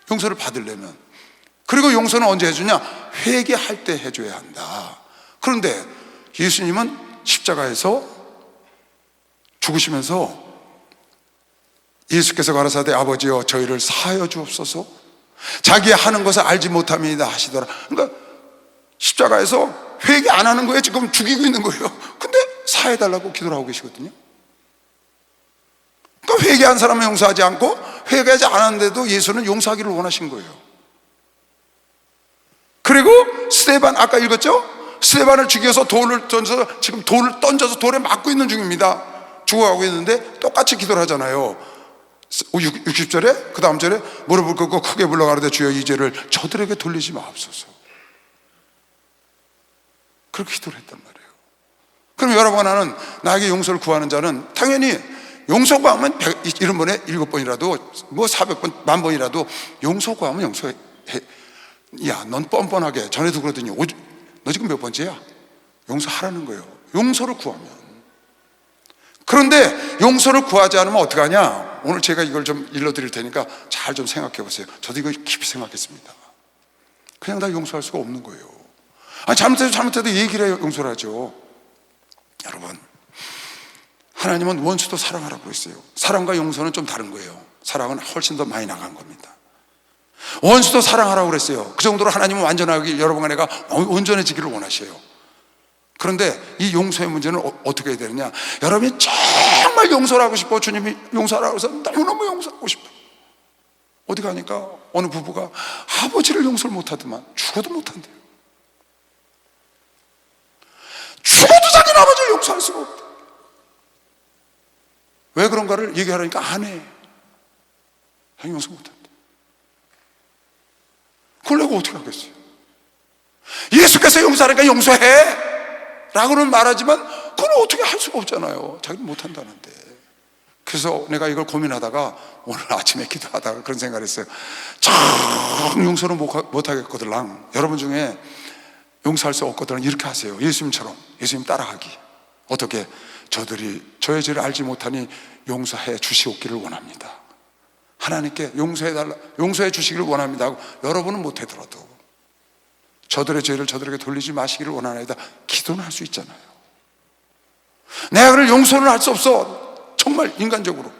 용서를 받으려면. 그리고 용서는 언제 해주냐? 회개할 때 해줘야 한다. 그런데 예수님은 십자가에서 죽으시면서 예수께서 가라사대 아버지여 저희를 사하여 주옵소서, 자기 하는 것을 알지 못함이다 하시더라. 그러니까 십자가에서 회개 안 하는 거예요. 지금 죽이고 있는 거예요. 근데 사해달라고 기도를 하고 계시거든요. 그러니까 회개한 사람은 용서하지 않고 회개하지 않았는데도 예수는 용서하기를 원하신 거예요. 그리고 스데반, 아까 읽었죠? 스데반을 죽여서 돌을 던져서 지금 돌을 던져서 돌에 맞고 있는 중입니다. 죽어가고 있는데 똑같이 기도를 하잖아요. 60절에 그 다음 절에 무릎을 꿇고 크게 불러가로되 주여 이 죄를 저들에게 돌리지 마옵소서. 그렇게 기도를 했단 말이에요. 그럼 여러분, 나는 나에게 용서를 구하는 자는 당연히 용서 구하면 70번에 7번이라도 뭐 400번, 10,000번이라도 용서 구하면 용서해. 야, 넌 뻔뻔하게 전에도 그러더니 너 지금 몇 번째야? 용서하라는 거예요. 용서를 구하면. 그런데 용서를 구하지 않으면 어떡하냐? 오늘 제가 이걸 좀 일러드릴 테니까 잘 좀 생각해 보세요. 저도 이거 깊이 생각했습니다. 그냥 다 용서할 수가 없는 거예요. 잘못해도 얘기를 해요. 용서를 하죠. 여러분, 하나님은 원수도 사랑하라고 그랬어요. 사랑과 용서는 좀 다른 거예요. 사랑은 훨씬 더 많이 나간 겁니다. 원수도 사랑하라고 그랬어요. 그 정도로 하나님은 완전하게 여러분과 내가 온전해지기를 원하셔요. 그런데 이 용서의 문제는 어떻게 해야 되느냐? 여러분이 정말 용서를 하고 싶어. 주님이 용서하라고 해서 너무너무 용서하고 싶어. 어디 가니까 어느 부부가 아버지를 용서를 못하더만 죽어도 못한대요. 죽어도 자기는 아버지를 용서할 수가 없다. 왜 그런가를 얘기하라니까 안 해. 자기 용서 못한다. 그걸 내가 어떻게 하겠어요? 예수께서 용서하니까 용서해 라고는 말하지만 그걸 어떻게 할 수가 없잖아요. 자기는 못한다는데. 그래서 내가 이걸 고민하다가 오늘 아침에 기도하다가 그런 생각을 했어요. 참 용서를 못하겠거들랑 여러분 중에 용서할 수 없거든 이렇게 하세요. 예수님처럼. 예수님 따라하기. 어떻게? 저들이 저의 죄를 알지 못하니 용서해 주시옵기를 원합니다. 하나님께 용서해 주시기를 원합니다 하고 여러분은 못하더라도 저들의 죄를 저들에게 돌리지 마시기를 원하나이다 기도는 할 수 있잖아요. 내가 그를 용서는 할 수 없어. 정말 인간적으로.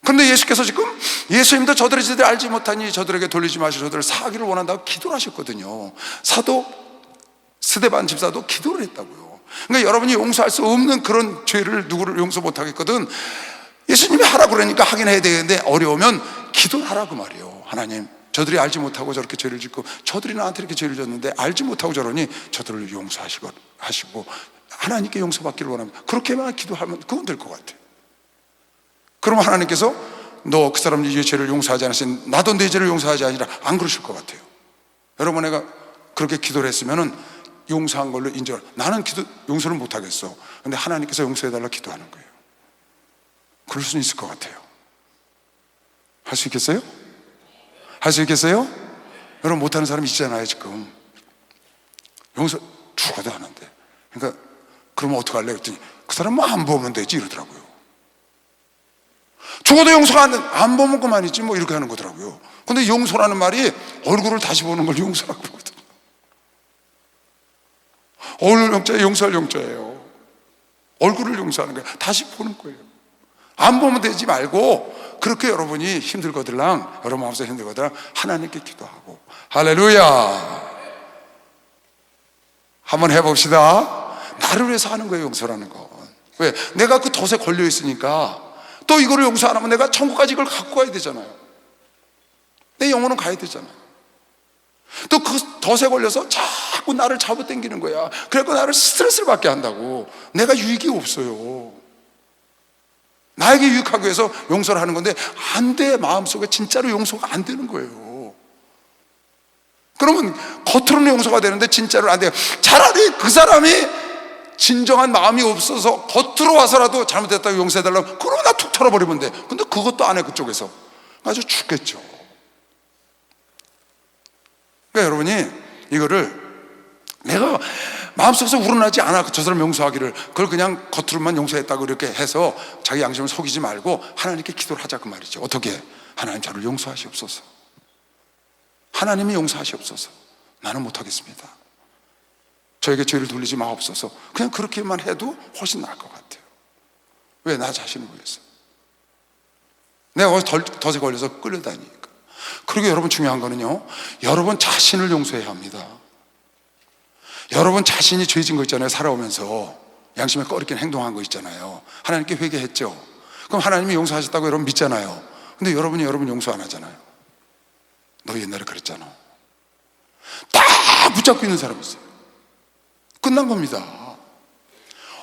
그런데 예수께서 지금 예수님도 저들의 죄를 알지 못하니 저들에게 돌리지 마시고 저들을 사하기를 원한다고 기도를 하셨거든요. 사도 스데반 집사도 기도를 했다고요. 그러니까 여러분이 용서할 수 없는 그런 죄를 누구를 용서 못하겠거든 예수님이 하라고 그러니까 하긴 해야 되는데 어려우면 기도를 하라고 말이에요. 하나님, 저들이 알지 못하고 저렇게 죄를 짓고 저들이 나한테 이렇게 죄를 졌는데 알지 못하고 저러니 저들을 용서하시고 하나님께 용서받기를 원합니다. 그렇게만 기도하면 그건 될 것 같아요. 그러면 하나님께서 너 그 사람 네 죄를 용서하지 않았으니 나도 내 죄를 용서하지 아니라 안 그러실 것 같아요. 여러분, 내가 그렇게 기도를 했으면은 용서한 걸로 인정을. 나는 용서를 못하겠어. 근데 하나님께서 용서해달라 기도하는 거예요. 그럴 수는 있을 것 같아요. 할 수 있겠어요? 할 수 있겠어요? 여러분, 못하는 사람이 있잖아요. 지금 용서 죽어도 하는데. 그러니까 그러면 어떡할래? 그랬더니 그 사람은 안 보면 되지 이러더라고요. 죽어도 용서가 안 보면 그만이지 뭐 이렇게 하는 거더라고요. 근데 용서라는 말이 얼굴을 다시 보는 걸 용서라고 그러거든요. 얼굴 용자에 용서할 용자예요. 얼굴을 용서하는 거예요. 다시 보는 거예요. 안 보면 되지 말고 그렇게 여러분이 힘들거들랑 여러분 마음속에 힘들거들랑 하나님께 기도하고. 할렐루야. 한번 해봅시다. 나를 위해서 하는 거예요. 용서라는 건. 왜? 내가 그 덫에 걸려 있으니까 또 이거를 용서 안 하면 내가 천국까지 이걸 갖고 가야 되잖아요. 내 영혼은 가야 되잖아요. 또 그 덫에 걸려서 자꾸 나를 잡아당기는 거야. 그래서 나를 스트레스를 받게 한다고. 내가 유익이 없어요. 나에게 유익하기 위해서 용서를 하는 건데 안 돼. 마음속에 진짜로 용서가 안 되는 거예요. 그러면 겉으로는 용서가 되는데 진짜로 안 돼요. 차라리 그 사람이 진정한 마음이 없어서 겉으로 와서라도 잘못했다고 용서해달라고 그러면 나 툭 털어버리면 돼. 근데 그것도 안 해. 그쪽에서 아주 죽겠죠. 그러니까 여러분이 이거를 내가 마음속에서 우러나지 않아. 저 사람 용서하기를. 그걸 그냥 겉으로만 용서했다고 이렇게 해서 자기 양심을 속이지 말고 하나님께 기도를 하자 그 말이죠. 어떻게? 하나님 저를 용서하시옵소서. 하나님이 용서하시옵소서. 나는 못하겠습니다. 저에게 죄를 돌리지 마옵소서. 그냥 그렇게만 해도 훨씬 나을 것 같아요. 왜? 나 자신을 위해서. 내가 덫에 걸려서 끌려다니니까. 그리고 여러분 중요한 거는요, 여러분 자신을 용서해야 합니다. 여러분 자신이 죄진 거 있잖아요. 살아오면서 양심에 꺼리낀 행동한 거 있잖아요. 하나님께 회개했죠. 그럼 하나님이 용서하셨다고 여러분 믿잖아요. 근데 여러분이 여러분 용서 안 하잖아요. 너 옛날에 그랬잖아. 다 붙잡고 있는 사람이 있어요. 끝난 겁니다.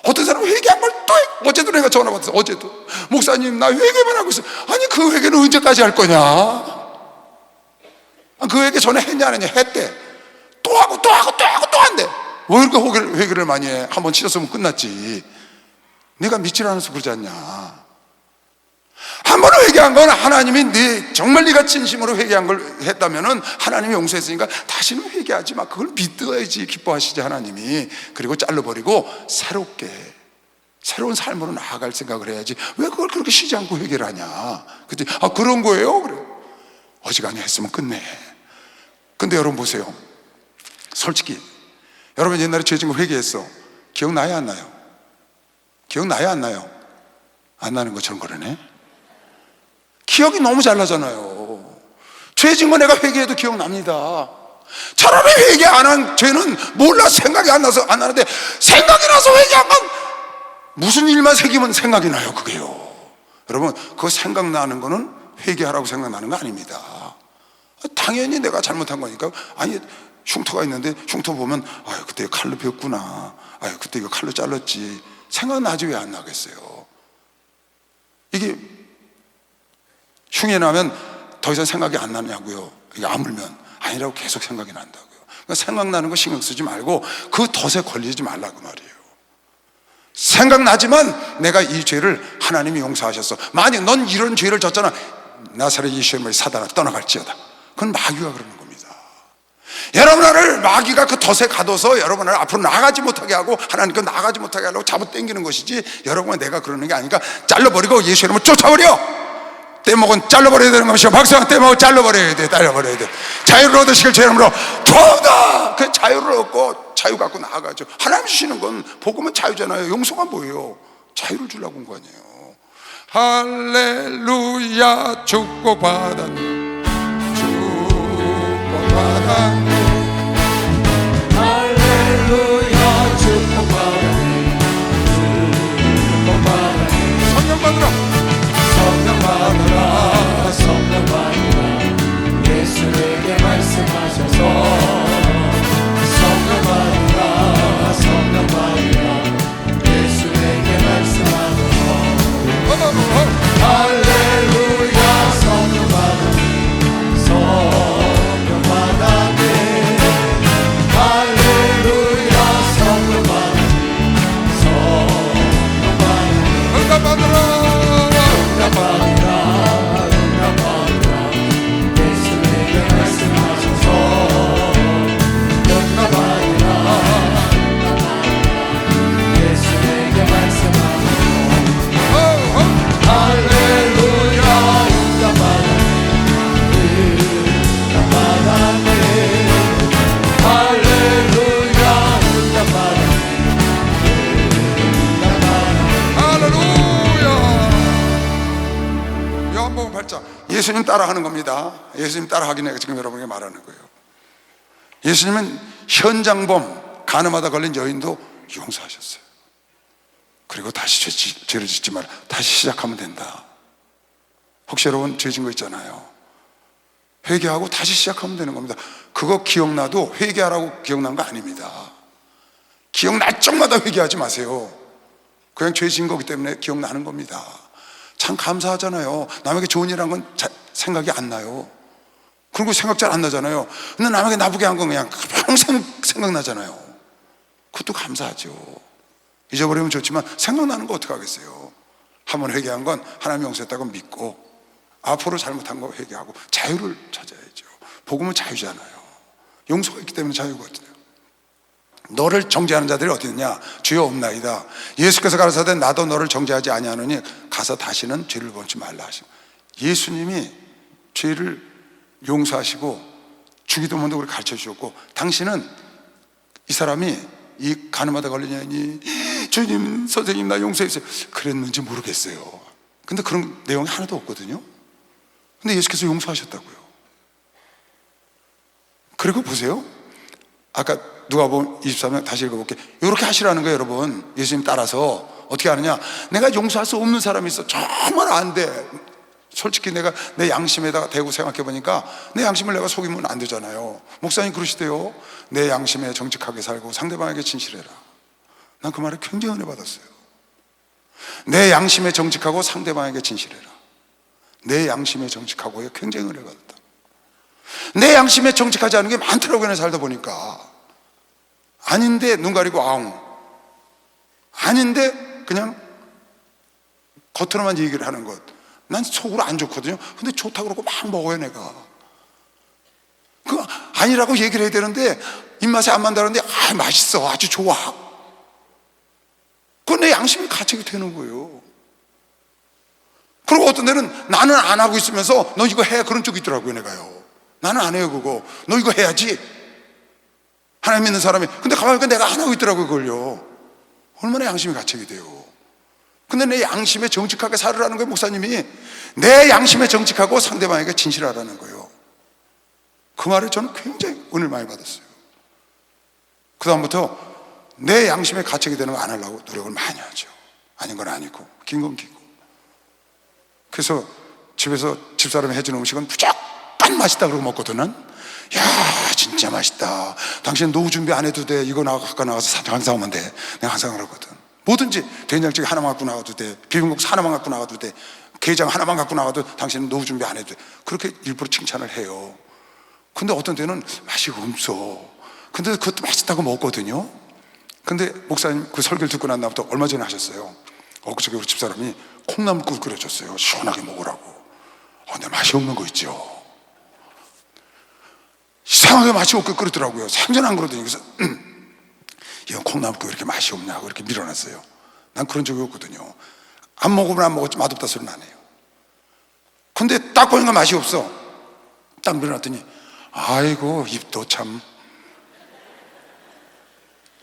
어떤 사람은 회개한 걸 또 해. 어제도 내가 전화 받았어. 어제도 목사님 나 회개만 하고 있어. 아니 그 회개는 언제까지 할 거냐? 그 회개 전에 했냐 안 했냐? 했대. 또 하고 또 하고 또 하고 또 한대. 왜 이렇게 회개를 많이 해? 한번 치렀으면 끝났지. 내가 믿질 않아서 그러지 않냐? 한 번 회개한 건 하나님이 정말 네가 진심으로 회개한 걸 했다면은 하나님이 용서했으니까 다시는 회개하지 마. 그걸 믿어야지 기뻐하시지 하나님이. 그리고 잘라버리고 새로운 삶으로 나아갈 생각을 해야지. 왜 그걸 그렇게 쉬지 않고 회개를 하냐? 그때 그런 거예요? 그래. 어지간히 했으면 끝내. 근데 여러분 보세요. 솔직히 여러분 옛날에 죄진 거 회개했어. 기억나요 안 나요? 기억나요 안 나요? 안 나는 것처럼 그러네. 기억이 너무 잘 나잖아요. 죄진 거 내가 회개해도 기억납니다. 차라리 회개 안 한 죄는 몰라 생각이 안 나서 안 나는데 생각이 나서 회개한 건 무슨 일만 새기면 생각이 나요. 그게요. 여러분 그거 생각나는 거는 회개하라고 생각나는 거 아닙니다. 당연히 내가 잘못한 거니까. 아니 흉터가 있는데 흉터 보면 그때 칼로 베었구나. 그때 이거 칼로 잘랐지. 생각나지 왜 안 나겠어요? 이게 흉이 나면 더 이상 생각이 안 나냐고요. 이게 아물면 아니라고 계속 생각이 난다고요. 그러니까 생각나는 거 신경 쓰지 말고 그 덫에 걸리지 말라고 말이에요. 생각나지만 내가 이 죄를 하나님이 용서하셨어. 만약 넌 이런 죄를 졌잖아. 나사렛 예수의 이름으로 사단아 떠나갈지어다. 그건 마귀가 그러는 겁니다. 여러분을 마귀가 그 덫에 가둬서 여러분을 앞으로 나가지 못하게 하고 하나님께 나가지 못하게 하려고 잡아 당기는 것이지, 여러분은 내가 그러는 게 아니니까 잘라버리고 예수의 이름으로 쫓아버려. 떼먹은 잘라버려야 되는 것이요 박사는 떼먹은 잘라버려야 돼. 잘라버려야 돼. 자유를 얻으시길 제 이름으로 좋다. 그 자유를 얻고 자유 갖고 나아가죠. 하나님 주시는 건 복음은 자유잖아요. 용서가 뭐예요? 자유를 주려고 온 거 아니에요. 할렐루야 축복받았네 축복받았네 할렐루야 축복받았네 축복받았네 성령 받으라 성령 받으라 성령 받으라 예수에게 말씀하셔서 성령 받으라 성령 받으라 예수에게 말씀하셔서 할렐루야 성령 받으라 성령 받았네 할렐루야 성령 받으라 성령 받으라 응답 받으라 응답 받으라 응답 받으라 예수에게 말씀하셔서 응답 받으라 응답 받으라 예수에게 말씀하셔서 할렐루야 응답 받았네 응답 받았네 할렐루야 응답 받았네 응답 받았네 할렐루야. 요한복음 8장 예수님 따라하는 겁니다. 예수님 따라하기 내가 지금 여러분에게 말하는 거예요. 예수님은 현장범 간음하다 걸린 여인도 용서하셨어요. 그리고 다시 죄를 짓지 말아. 다시 시작하면 된다. 혹시 여러분 죄진 거 있잖아요. 회개하고 다시 시작하면 되는 겁니다. 그거 기억나도 회개하라고 기억난 거 아닙니다. 기억날 적마다 회개하지 마세요. 그냥 죄진 거기 때문에 기억나는 겁니다. 참 감사하잖아요. 남에게 좋은 일 한 건 생각이 안 나요. 그리고 생각 잘 안 나잖아요. 근데 남에게 나쁘게 한 건 그냥 평생 생각나잖아요. 그것도 감사하죠. 잊어버리면 좋지만 생각나는 거 어떡하겠어요. 한번 회개한 건 하나님 용서했다고 믿고 앞으로 잘못한 거 회개하고 자유를 찾아야죠. 복음은 자유잖아요. 용서가 있기 때문에 자유거든요. 너를 정죄하는 자들이 어디 있느냐? 주여 없나이다. 예수께서 가라사대 나도 너를 정죄하지 아니하노니 가서 다시는 죄를 범치 말라 하시고, 예수님이 죄를 용서하시고 주기도 먼저 우리 가르쳐 주셨고, 당신은 이 사람이 이 간음하다 걸린 여인이 주님 선생님 나 용서해주세요 그랬는지 모르겠어요. 근데 그런 내용이 하나도 없거든요. 근데 예수께서 용서하셨다고요. 그리고 보세요. 아까 누가복음 23장 다시 읽어볼게. 이렇게 하시라는 거예요, 여러분. 예수님 따라서 어떻게 하느냐? 내가 용서할 수 없는 사람이 있어. 정말 안 돼. 솔직히 내가 내 양심에다가 대고 생각해 보니까 내 양심을 내가 속이면 안 되잖아요. 목사님 그러시대요. 내 양심에 정직하게 살고 상대방에게 진실해라. 난 그 말에 굉장히 은혜 받았어요. 내 양심에 정직하고 상대방에게 진실해라. 내 양심에 정직하고에 굉장히 은혜 받았다. 내 양심에 정직하지 않은 게 많더라고요. 그냥 살다 보니까. 아닌데 눈 가리고 아웅, 아닌데 그냥 겉으로만 얘기를 하는 것. 난 속으로 안 좋거든요. 근데 좋다고 그러고 막 먹어요, 내가. 그 아니라고 얘기를 해야 되는데 입맛에 안 맞다는데 맛있어, 아주 좋아. 그건 내 양심이 가책이 되는 거예요. 그리고 어떤 데는 나는 안 하고 있으면서 너 이거 해, 그런 쪽이 있더라고요. 내가요, 나는 안 해요 그거. 너 이거 해야지. 하나님 믿는 사람이. 근데 가만히 보니까 내가 안 하고 있더라고요 그걸요. 얼마나 양심이 가책이 돼요. 근데 내 양심에 정직하게 살으라는 거예요. 목사님이 내 양심에 정직하고 상대방에게 진실하라는 거예요. 그 말에 저는 굉장히 은혜를 많이 받았어요. 그 다음부터 내 양심에 가책이 되는 거 안 하려고 노력을 많이 하죠. 아닌 건 아니고 긴 건 기고. 그래서 집에서 집사람이 해주는 음식은 무조건 맛있다 그러고 먹거든요. 야 진짜 맛있다. 당신 노후 준비 안 해도 돼. 이거 갖고 나가서 장사하면 돼. 내가 항상 그러거든. 뭐든지 된장찌개 하나만 갖고 나가도 돼. 비빔국수 하나만 갖고 나가도 돼. 게장 하나만 갖고 나가도 당신은 노후 준비 안 해도 돼. 그렇게 일부러 칭찬을 해요. 근데 어떤 때는 맛이 없어. 근데 그것도 맛있다고 먹거든요. 근데 목사님 그 설교를 듣고 난 다음부터 얼마 전에 하셨어요. 엊그저께 우리 집사람이 콩나물국 끓여줬어요. 시원하게 먹으라고. 근데 맛이 없는 거 있죠. 이상하게 맛이 없게 끓였더라고요. 생전 안 그러더니. 그래서 이건 콩나물국 왜 이렇게 맛이 없냐고 이렇게 밀어놨어요. 난 그런 적이 없거든요. 안 먹으면 안 먹었지 맛없다 소리는 안 해요. 근데 딱 보니까 맛이 없어. 딱 밀어놨더니 아이고 입도 참,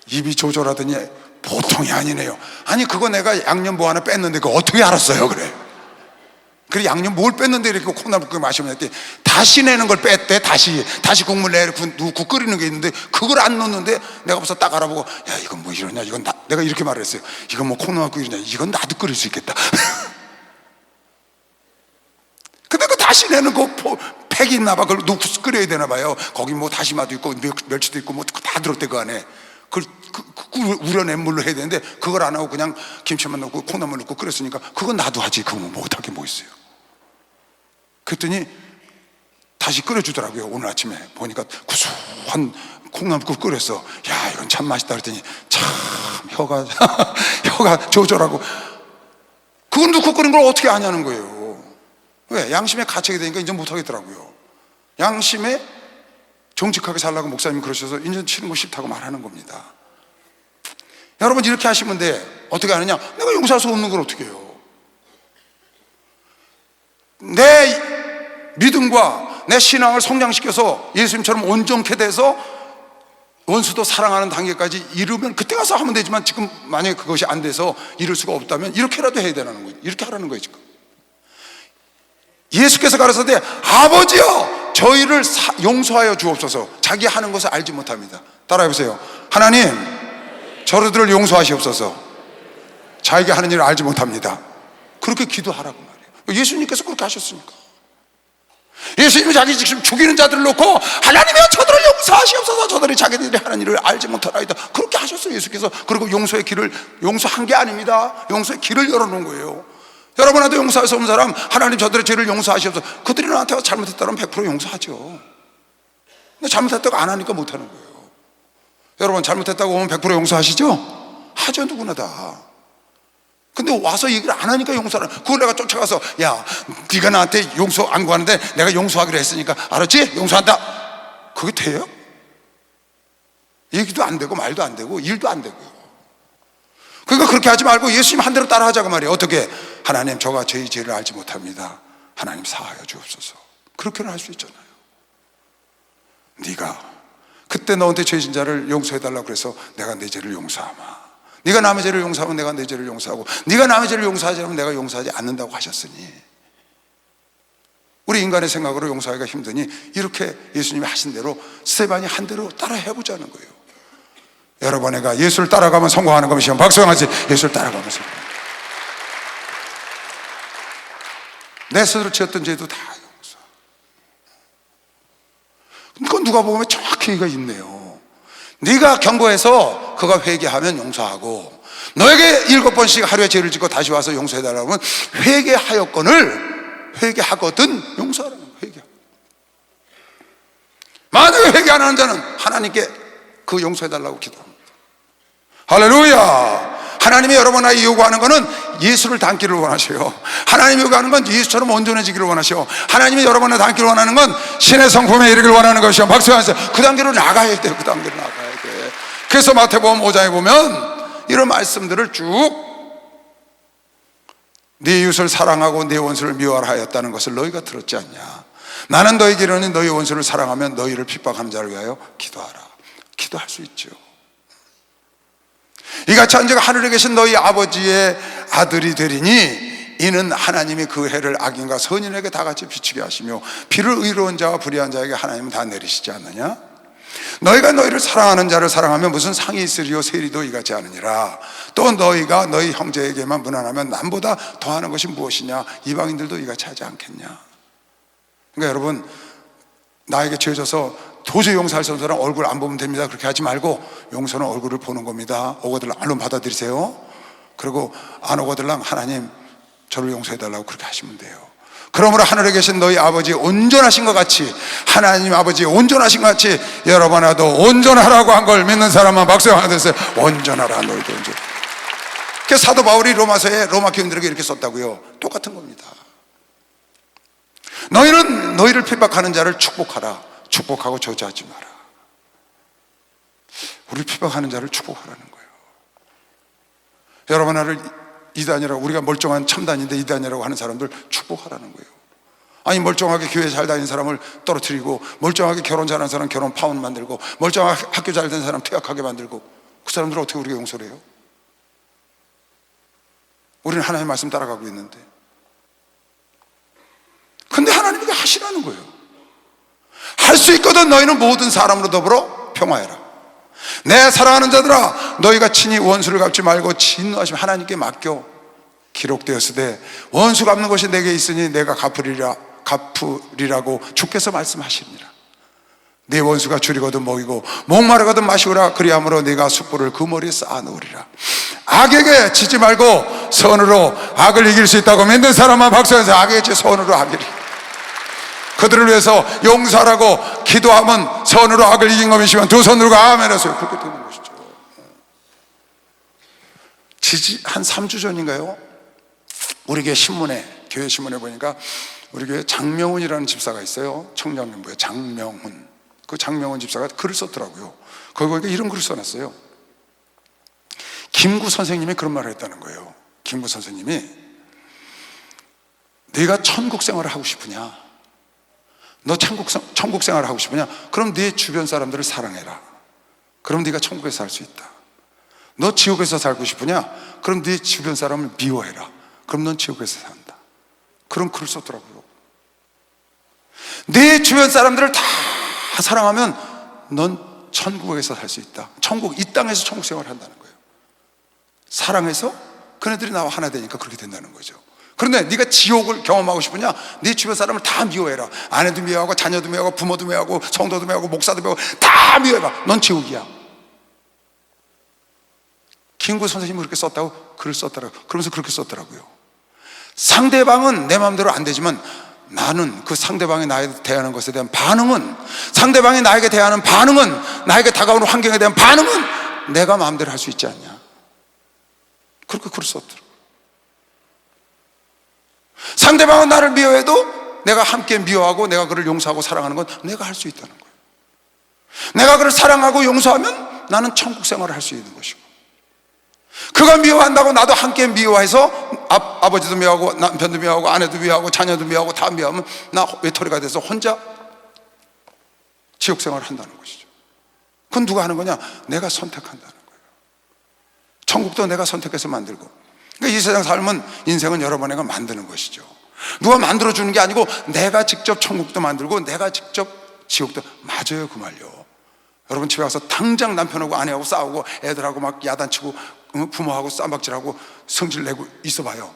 입이 조절하더니 보통이 아니네요. 아니 그거 내가 양념 뭐 하나 뺐는데 그거 어떻게 알았어요? 그래. 그래 양념 뭘 뺐는데 이렇게 콩나물국 맛이 없냐 했더니 다시 내는 걸 뺐대. 다시 국물 내 국 끓이는 게 있는데 그걸 안 넣었는데 내가 벌써 딱 알아보고 야 이건 뭐 이러냐, 이건 내가 이렇게 말을 했어요. 이건 뭐 콩나물국 이러냐, 이건 나도 끓일 수 있겠다. 근데 그 다시 내는 거 팩이 있나 봐. 그걸 넣고 끓여야 되나 봐요. 거기 뭐 다시마도 있고 멸치도 있고 뭐 다 들었대 그 안에. 그걸 우려낸 물로 해야 되는데 그걸 안 하고 그냥 김치만 넣고 콩나물 넣고 끓였으니까 그건 나도 하지. 그거 못할 게 뭐 있어요. 그랬더니 다시 끓여주더라고요. 오늘 아침에 보니까 구수한 콩나물국 끓였어. 야 이건 참 맛있다 그랬더니 참 혀가 조절하고. 그건 넣고 끓인 걸 어떻게 아냐는 거예요. 왜? 양심에 갇히게 되니까 인정 못하겠더라고요. 양심에 정직하게 살라고 목사님이 그러셔서 인정 치는 거 싫다고 말하는 겁니다. 여러분 이렇게 하시면 돼. 어떻게 하느냐? 내가 용서할 수 없는 걸 어떻게 해요? 내 믿음과 내 신앙을 성장시켜서 예수님처럼 온전케 돼서 원수도 사랑하는 단계까지 이르면 그때 가서 하면 되지만 지금 만약에 그것이 안 돼서 이룰 수가 없다면 이렇게라도 해야 되는 거예요. 이렇게 하라는 거예요 지금. 예수께서 가르쳤는데 아버지여 저희를 용서하여 주옵소서. 자기 하는 것을 알지 못합니다. 따라해보세요. 하나님 저들을 용서하시옵소서. 자기가 하는 일을 알지 못합니다. 그렇게 기도하라고 말이에요. 예수님께서 그렇게 하셨으니까. 예수님이 자기 지금 죽이는 자들을 놓고 하나님이여 저들을 용서하시옵소서. 저들이 자기들이 하는 일을 알지 못하나이다. 그렇게 하셨어요 예수께서. 그리고 용서의 길을 용서한 게 아닙니다. 용서의 길을 열어놓은 거예요. 여러분한테 용서할 수 없는 사람 하나님 저들의 죄를 용서하시옵소서. 그들이 나한테 잘못했다면 100% 용서하죠. 근데 잘못했다고 안 하니까 못하는 거예요. 여러분 잘못했다고 하면 100% 용서하시죠? 하죠 누구나 다. 근데 와서 얘기를 안 하니까 용서를. 그걸 내가 쫓아가서 야 네가 나한테 용서 안 구하는데 내가 용서하기로 했으니까 알았지? 용서한다. 그게 돼요? 얘기도 안 되고 말도 안 되고 일도 안 되고요. 그러니까 그렇게 하지 말고 예수님 한 대로 따라 하자고 말이에요. 어떻게? 하나님 저가 저희 죄를 알지 못합니다. 하나님 사하여 주옵소서. 그렇게는 할 수 있잖아요. 네가 그때 너한테 죄진 자를 용서해달라고 그래서 내가 내 죄를 용서하마. 네가 남의 죄를 용서하면 내가 내 죄를 용서하고 네가 남의 죄를 용서하지 않으면 내가 용서하지 않는다고 하셨으니 우리 인간의 생각으로 용서하기가 힘드니 이렇게 예수님이 하신 대로 스데반이 한 대로 따라 해보자는 거예요. 여러분, 내가 예수를 따라가면 성공하는 것이면 박수하지. 예수를 따라가면서 내 스스로 지었던 죄도 다 용서. 그건 누가 보면 정확히 이가 있네요. 네가 경고해서 그가 회개하면 용서하고, 너에게 7번씩 하루에 죄를 짓고 다시 와서 용서해달라고 하면 회개하거든 용서하라는 거예요. 회개. 만약에 회개 안 하는 자는 하나님께 그 용서해달라고 기도합니다. 할렐루야. 하나님이 여러분에게 요구하는 것은 예수를 닮기를 원하셔요. 하나님이 요구하는 건 예수처럼 온전해지기를 원하셔. 하나님이 여러분을 닮기를 원하는 건 신의 성품에 이르기를 원하는 것이요. 박수하세요. 그 단계로 나가야 돼요. 그 단계로 나가야 돼. 그래서 마태복음 5장에 보면 이런 말씀들을 쭉, 네 이웃을 사랑하고 네 원수를 미워하라 하였다는 것을 너희가 들었지 않냐. 나는 너희에게 이르노니 너희 원수를 사랑하면 너희를 핍박하는 자를 위하여 기도하라. 기도할 수 있죠. 이같이 한 자가 하늘에 계신 너희 아버지의 아들이 되리니 이는 하나님이 그 해를 악인과 선인에게 다 같이 비추게 하시며 비를 의로운 자와 불의한 자에게 하나님은 다 내리시지 않느냐. 너희가 너희를 사랑하는 자를 사랑하면 무슨 상이 있으리요. 세리도 이같이 하느니라. 또 너희가 너희 형제에게만 무난하면 남보다 더하는 것이 무엇이냐. 이방인들도 이같이 하지 않겠냐. 그러니까 여러분, 나에게 죄 져서 도저히 용서할 수 없는 사람 얼굴 안 보면 됩니다. 그렇게 하지 말고, 용서는 얼굴을 보는 겁니다. 오거들랑 얼른 받아들이세요. 그리고 안 오거들랑 하나님 저를 용서해달라고 그렇게 하시면 돼요. 그러므로 하늘에 계신 너희 아버지 온전하신 것 같이, 하나님 아버지 온전하신 것 같이 여러분아도 온전하라고 한 걸 믿는 사람만 박수 하나 드세요. 온전하라. 너희도 온전. 그래서 사도 바울이 로마서에 로마 교인들에게 이렇게 썼다고요. 똑같은 겁니다. 너희는 너희를 핍박하는 자를 축복하라. 축복하고 저주하지 마라. 우리를 핍박하는 자를 축복하라는 거예요. 여러분, 나를 이단이라고, 우리가 멀쩡한 참단인데 이단이라고 하는 사람들 축복하라는 거예요. 아니, 멀쩡하게 교회 잘 다니는 사람을 떨어뜨리고, 멀쩡하게 결혼 잘하는 사람 결혼 파혼 만들고, 멀쩡하게 학교 잘 된 사람 퇴학하게 만들고, 그 사람들을 어떻게 우리가 용서를 해요? 우리는 하나님의 말씀 따라가고 있는데. 근데 하나님이 하시라는 거예요. 할 수 있거든. 너희는 모든 사람으로 더불어 평화해라. 내 사랑하는 자들아, 너희가 친히 원수를 갚지 말고 진노하시면 하나님께 맡겨. 기록되었으되 원수 갚는 것이 내게 있으니 내가 갚으리라고 주께서 말씀하시니라. 네 원수가 줄이거든 먹이고 목마르거든 마시오라. 그리함으로 네가 숯불을 그 머리에 쌓아놓으리라. 악에게 지지 말고 선으로 악을 이길 수 있다고 믿는 사람만 박수해서 악에게 지 선으로 악을 이길. 그들을 위해서 용서하라고 기도하면 선으로 악을 이긴 것이면 두 손으로 아멘 하세요. 그렇게 되는 것이죠. 한 3주 전인가요? 우리 교회 신문에, 교회 신문에 보니까 우리 교회 장명훈이라는 집사가 있어요. 청량년부에 장명훈. 그 장명훈 집사가 글을 썼더라고요. 거기 보니까 이런 글을 써놨어요. 김구 선생님이 그런 말을 했다는 거예요. 김구 선생님이, 네가 천국 생활을 하고 싶으냐? 너 천국 생활을 하고 싶으냐? 그럼 네 주변 사람들을 사랑해라. 그럼 네가 천국에서 살 수 있다. 너 지옥에서 살고 싶으냐? 그럼 네 주변 사람을 미워해라. 그럼 넌 지옥에서 산다. 그런 글을 썼더라고요. 네 주변 사람들을 다 사랑하면 넌 천국에서 살 수 있다. 천국, 이 땅에서 천국 생활을 한다는 거예요. 사랑해서 그네들이 나와 하나 되니까 그렇게 된다는 거죠. 그런데 네가 지옥을 경험하고 싶으냐? 네 주변 사람을 다 미워해라. 아내도 미워하고 자녀도 미워하고 부모도 미워하고 성도도 미워하고 목사도 미워하고 다 미워해봐. 넌 지옥이야. 김구 선생님이 그렇게 썼다고 글을 썼더라고요. 그러면서 그렇게 썼더라고요. 상대방은 내 마음대로 안 되지만 나는 그 상대방이 나에게 대하는 것에 대한 반응은, 상대방이 나에게 대하는 반응은, 나에게 다가오는 환경에 대한 반응은 내가 마음대로 할 수 있지 않냐. 그렇게 글을 썼더라고요. 상대방은 나를 미워해도 내가 함께 미워하고 내가 그를 용서하고 사랑하는 건 내가 할 수 있다는 거예요. 내가 그를 사랑하고 용서하면 나는 천국 생활을 할 수 있는 것이고, 그가 미워한다고 나도 함께 미워해서 아버지도 미워하고 남편도 미워하고 아내도 미워하고 자녀도 미워하고 다 미워하면 나 외톨이가 돼서 혼자 지옥 생활을 한다는 것이죠. 그건 누가 하는 거냐? 내가 선택한다는 거예요. 천국도 내가 선택해서 만들고. 그러니까 이 세상 삶은, 인생은 여러분에게 만드는 것이죠. 누가 만들어주는 게 아니고 내가 직접 천국도 만들고 내가 직접 지옥도. 맞아요, 그 말요. 여러분 집에 가서 당장 남편하고 아내하고 싸우고 애들하고 막 야단치고 부모하고 쌈박질하고 성질내고 있어봐요.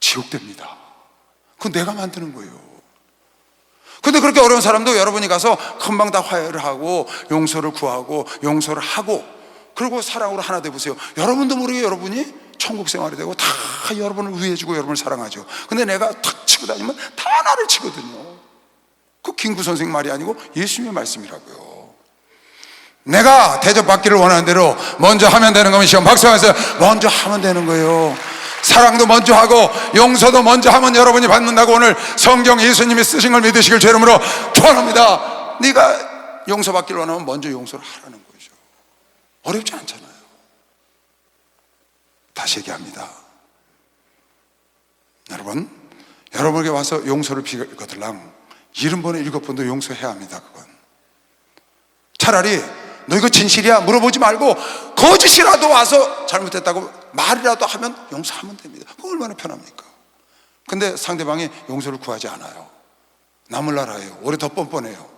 지옥 됩니다. 그건 내가 만드는 거예요. 근데 그렇게 어려운 사람도 여러분이 가서 금방 다 화해를 하고 용서를 구하고 용서를 하고 그리고 사랑으로 하나 되보세요. 여러분도 모르게 여러분이 천국 생활이 되고 다 여러분을 위해주고 여러분을 사랑하죠. 근데 내가 탁 치고 다니면 다 나를 치거든요. 그 김구 선생님 말이 아니고 예수님의 말씀이라고요. 내가 대접받기를 원하는 대로 먼저 하면 되는 거면 시험 박수하면서 먼저 하면 되는 거예요. 사랑도 먼저 하고 용서도 먼저 하면 여러분이 받는다고 오늘 성경 예수님이 쓰신 걸 믿으시길 주 이름으로 축원합니다. 네가 용서받기를 원하면 먼저 용서를 하라는 거죠. 어렵지 않잖아요. 다시 얘기합니다. 여러분, 여러분에게 와서 용서를 비거들랑 70번에 7번도 용서해야 합니다. 그건 차라리 너 이거 진실이야? 물어보지 말고 거짓이라도 와서 잘못했다고 말이라도 하면 용서하면 됩니다. 그거 얼마나 편합니까? 근데 상대방이 용서를 구하지 않아요. 남을 나라예요. 오래 더 뻔뻔해요.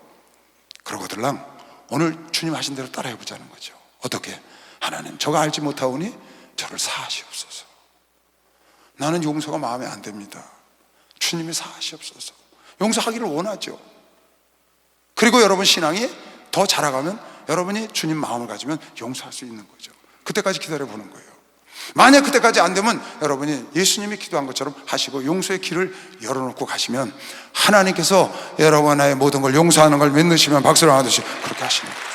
그러고들랑 오늘 주님 하신 대로 따라 해보자는 거죠. 어떻게? 하나님, 저가 알지 못하오니 저를 사하시옵소서. 나는 용서가 마음에 안 듭니다. 주님이 사하시옵소서. 용서하기를 원하죠. 그리고 여러분 신앙이 더 자라가면 여러분이 주님 마음을 가지면 용서할 수 있는 거죠. 그때까지 기다려보는 거예요. 만약 그때까지 안 되면 여러분이 예수님이 기도한 것처럼 하시고 용서의 길을 열어놓고 가시면 하나님께서 여러분의 모든 걸 용서하는 걸 믿으시면 박수를 하듯이 그렇게 하시는 거예요.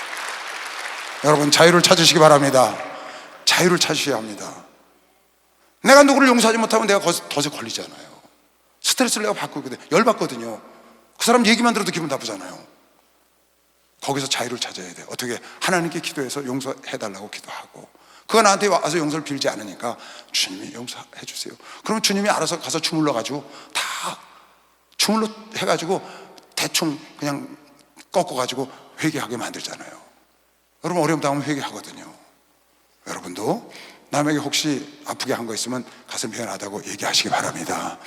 여러분 자유를 찾으시기 바랍니다. 자유를 찾으셔야 합니다. 내가 누구를 용서하지 못하면 내가 덫에 걸리잖아요. 스트레스를 내가 받고 있거든요. 열받거든요. 그 사람 얘기만 들어도 기분 나쁘잖아요. 거기서 자유를 찾아야 돼요. 어떻게? 하나님께 기도해서 용서해달라고 기도하고 그가 나한테 와서 용서를 빌지 않으니까 주님이 용서해 주세요. 그러면 주님이 알아서 가서 주물러 가지고 다 주물러 해가지고 대충 그냥 꺾어 가지고 회개하게 만들잖아요. 여러분 어려움 당하면 회개하거든요. 여러분도 남에게 혹시 아프게 한 거 있으면 가서 미안하다고 얘기하시기 바랍니다.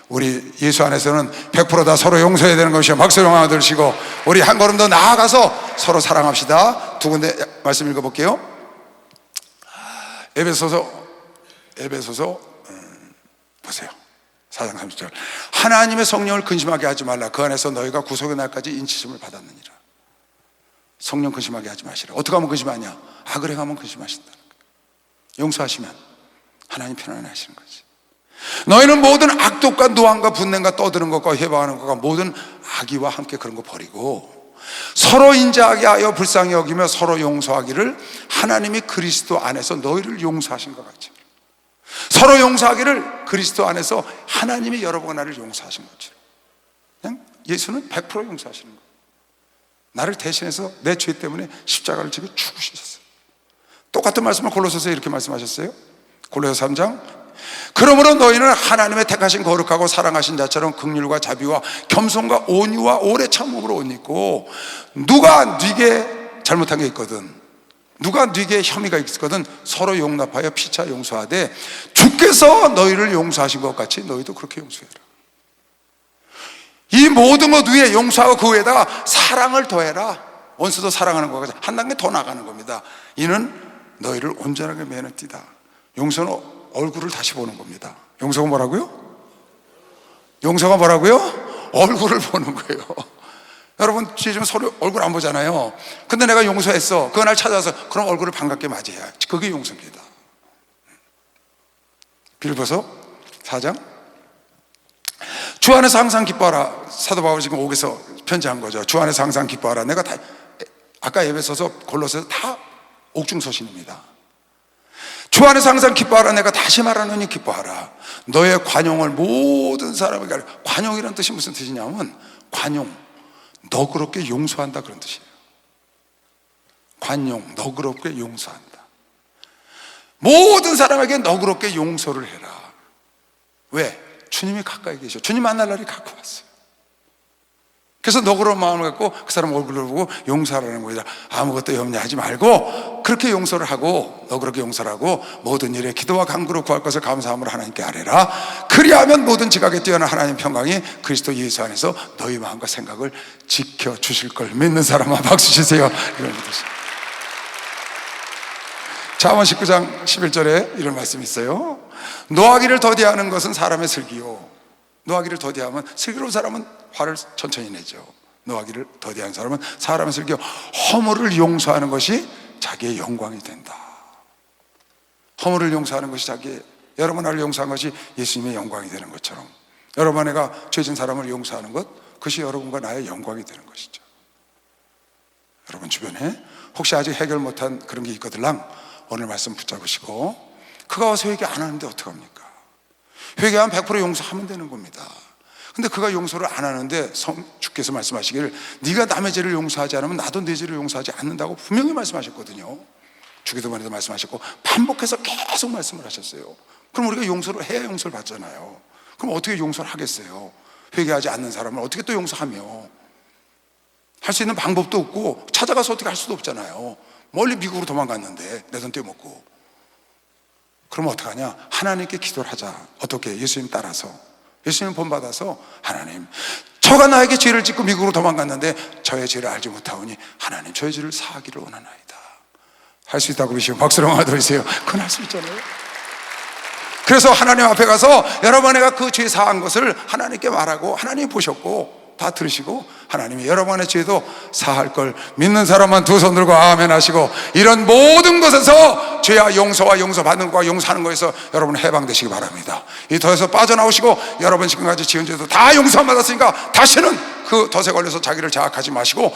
우리 예수 안에서는 100% 다 서로 용서해야 되는 것이요. 박수 하나 들으시고 우리 한 걸음 더 나아가서 서로 사랑합시다. 두 군데 말씀 읽어볼게요. 에베소서 보세요. 4장 30절. 하나님의 성령을 근심하게 하지 말라. 그 안에서 너희가 구속의 날까지 인치심을 받았느니라. 성령 근심하게 하지 마시라. 어떻게 하면 근심하냐? 악을 행하면 근심하신다는 거예요. 용서하시면 하나님 편안하시는 거지. 너희는 모든 악독과 노함과 분냄과 떠드는 것과 회방하는 것과 모든 악의와 함께 그런 거 버리고 서로 인자하게 하여 불쌍히 여기며 서로 용서하기를 하나님이 그리스도 안에서 너희를 용서하신 것 같이 서로 용서하기를 그리스도 안에서 하나님이 여러분과 나를 용서하신 것처럼 그냥 예수는 100% 용서하시는 거예요. 나를 대신해서 내 죄 때문에 십자가를 지고 죽으셨어요. 똑같은 말씀을 골로새서에 이렇게 말씀하셨어요. 골로새 3장. 그러므로 너희는 하나님의 택하신 거룩하고 사랑하신 자처럼 긍휼과 자비와 겸손과 온유와 오래 참음으로 옷 입고 누가 네게 잘못한 게 있거든 누가 네게 혐의가 있거든 서로 용납하여 피차 용서하되 주께서 너희를 용서하신 것 같이 너희도 그렇게 용서해라. 이 모든 것 위에 용서하고 그 위에다가 사랑을 더해라. 원수도 사랑하는 것과 한 단계 더 나가는 겁니다. 이는 너희를 온전하게 매는 띠다. 용서는 얼굴을 다시 보는 겁니다. 용서가 뭐라고요? 용서가 뭐라고요? 얼굴을 보는 거예요. 여러분 지금 서로 얼굴 안 보잖아요. 근데 내가 용서했어. 그날 찾아서 그럼 얼굴을 반갑게 맞이해야 그게 용서입니다. 빌보서 4장. 주 안에서 항상 기뻐하라. 사도 바울이 지금 옥에서 편지한 거죠. 주 안에서 항상 기뻐하라. 내가 다 아까 에베소서 골로새서 다 옥중서신입니다. 주 안에서 항상 기뻐하라. 내가 다시 말하노니 기뻐하라. 너의 관용을 모든 사람에게. 관용이라는 뜻이 무슨 뜻이냐면 관용, 너그럽게 용서한다 그런 뜻이에요. 관용, 너그럽게 용서한다. 모든 사람에게 너그럽게 용서를 해라. 왜? 주님이 가까이 계셔. 주님 만날 날이 갖고 왔어요. 그래서 너그러운 마음을 갖고 그 사람 얼굴을 보고 용서하라는 거다. 아무것도 염려하지 말고 그렇게 용서를 하고, 너그럽게 용서를 하고 모든 일에 기도와 간구로 구할 것을 감사함으로 하나님께 아뢰라. 그리하면 모든 지각에 뛰어난 하나님 평강이 그리스도 예수 안에서 너희 마음과 생각을 지켜주실 걸 믿는 사람만 박수 치세요. 이걸 믿으세요. 잠언 19장 11절에 이런 말씀이 있어요. 노하기를 더디하는 것은 사람의 슬기요, 노하기를 더디하면, 슬기로운 사람은 화를 천천히 내죠. 노하기를 더디하는 사람은 사람의 슬기요, 허물을 용서하는 것이 자기의 영광이 된다. 허물을 용서하는 것이 여러분 나를 용서한 것이 예수님의 영광이 되는 것처럼, 여러분 내가 죄진 사람을 용서하는 것, 그것이 여러분과 나의 영광이 되는 것이죠. 여러분 주변에 혹시 아직 해결 못한 그런 게 있거들랑 오늘 말씀 붙잡으시고, 그가 와서 회개 안 하는데 어떡합니까? 회개하면 100% 용서하면 되는 겁니다. 근데 그가 용서를 안 하는데 주께서 말씀하시기를 네가 남의 죄를 용서하지 않으면 나도 내 죄를 용서하지 않는다고 분명히 말씀하셨거든요. 주기도문에도 말씀하셨고 반복해서 계속 말씀을 하셨어요. 그럼 우리가 용서를 해야 용서를 받잖아요. 그럼 어떻게 용서를 하겠어요? 회개하지 않는 사람을 어떻게 또 용서하며? 할 수 있는 방법도 없고 찾아가서 어떻게 할 수도 없잖아요. 멀리 미국으로 도망갔는데 내 돈 떼먹고. 그럼 어떡하냐? 하나님께 기도를 하자. 어떻게? 예수님 따라서, 예수님 본받아서, 하나님, 저가 나에게 죄를 짓고 미국으로 도망갔는데 저의 죄를 알지 못하오니 하나님 저의 죄를 사하기를 원하나이다. 할 수 있다고 믿으시면 박수로 받아주세요. 그건 할 수 있잖아요. 그래서 하나님 앞에 가서 여러분 내가 그 죄 사한 것을 하나님께 말하고, 하나님이 보셨고 다 들으시고 하나님이 여러분의 죄도 사할 걸 믿는 사람만 두 손 들고 아멘 하시고, 이런 모든 것에서 죄와 용서와 용서받는 것과 용서하는 것에서 여러분 해방되시기 바랍니다. 이 덫에서 빠져나오시고, 여러분 지금까지 지은 죄도 다 용서 받았으니까 다시는 그 덫에 걸려서 자기를 자학하지 마시고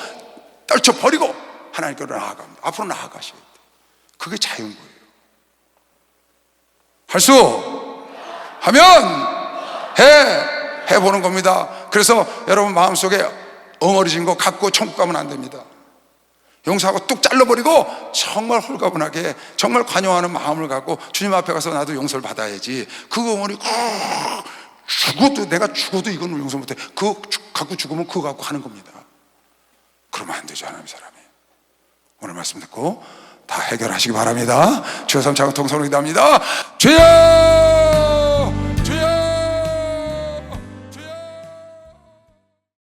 떨쳐버리고 하나님께로 나아갑니다. 앞으로 나아가셔야 돼요. 그게 자유인 거예요. 할 수 하면 해보는 겁니다. 그래서 여러분 마음속에 엉어리진 거 갖고 천국 가면 안 됩니다. 용서하고 뚝 잘라버리고 정말 홀가분하게, 정말 관용하는 마음을 갖고 주님 앞에 가서 나도 용서를 받아야지. 그거 엉어리 죽어도, 내가 죽어도 이건 용서 못해, 그거 갖고 죽으면 그거 갖고 하는 겁니다. 그러면 안 되죠. 하나님 사람이. 오늘 말씀 듣고 다 해결하시기 바랍니다. 주여 삼창을 통성으로 기도합니다. 주여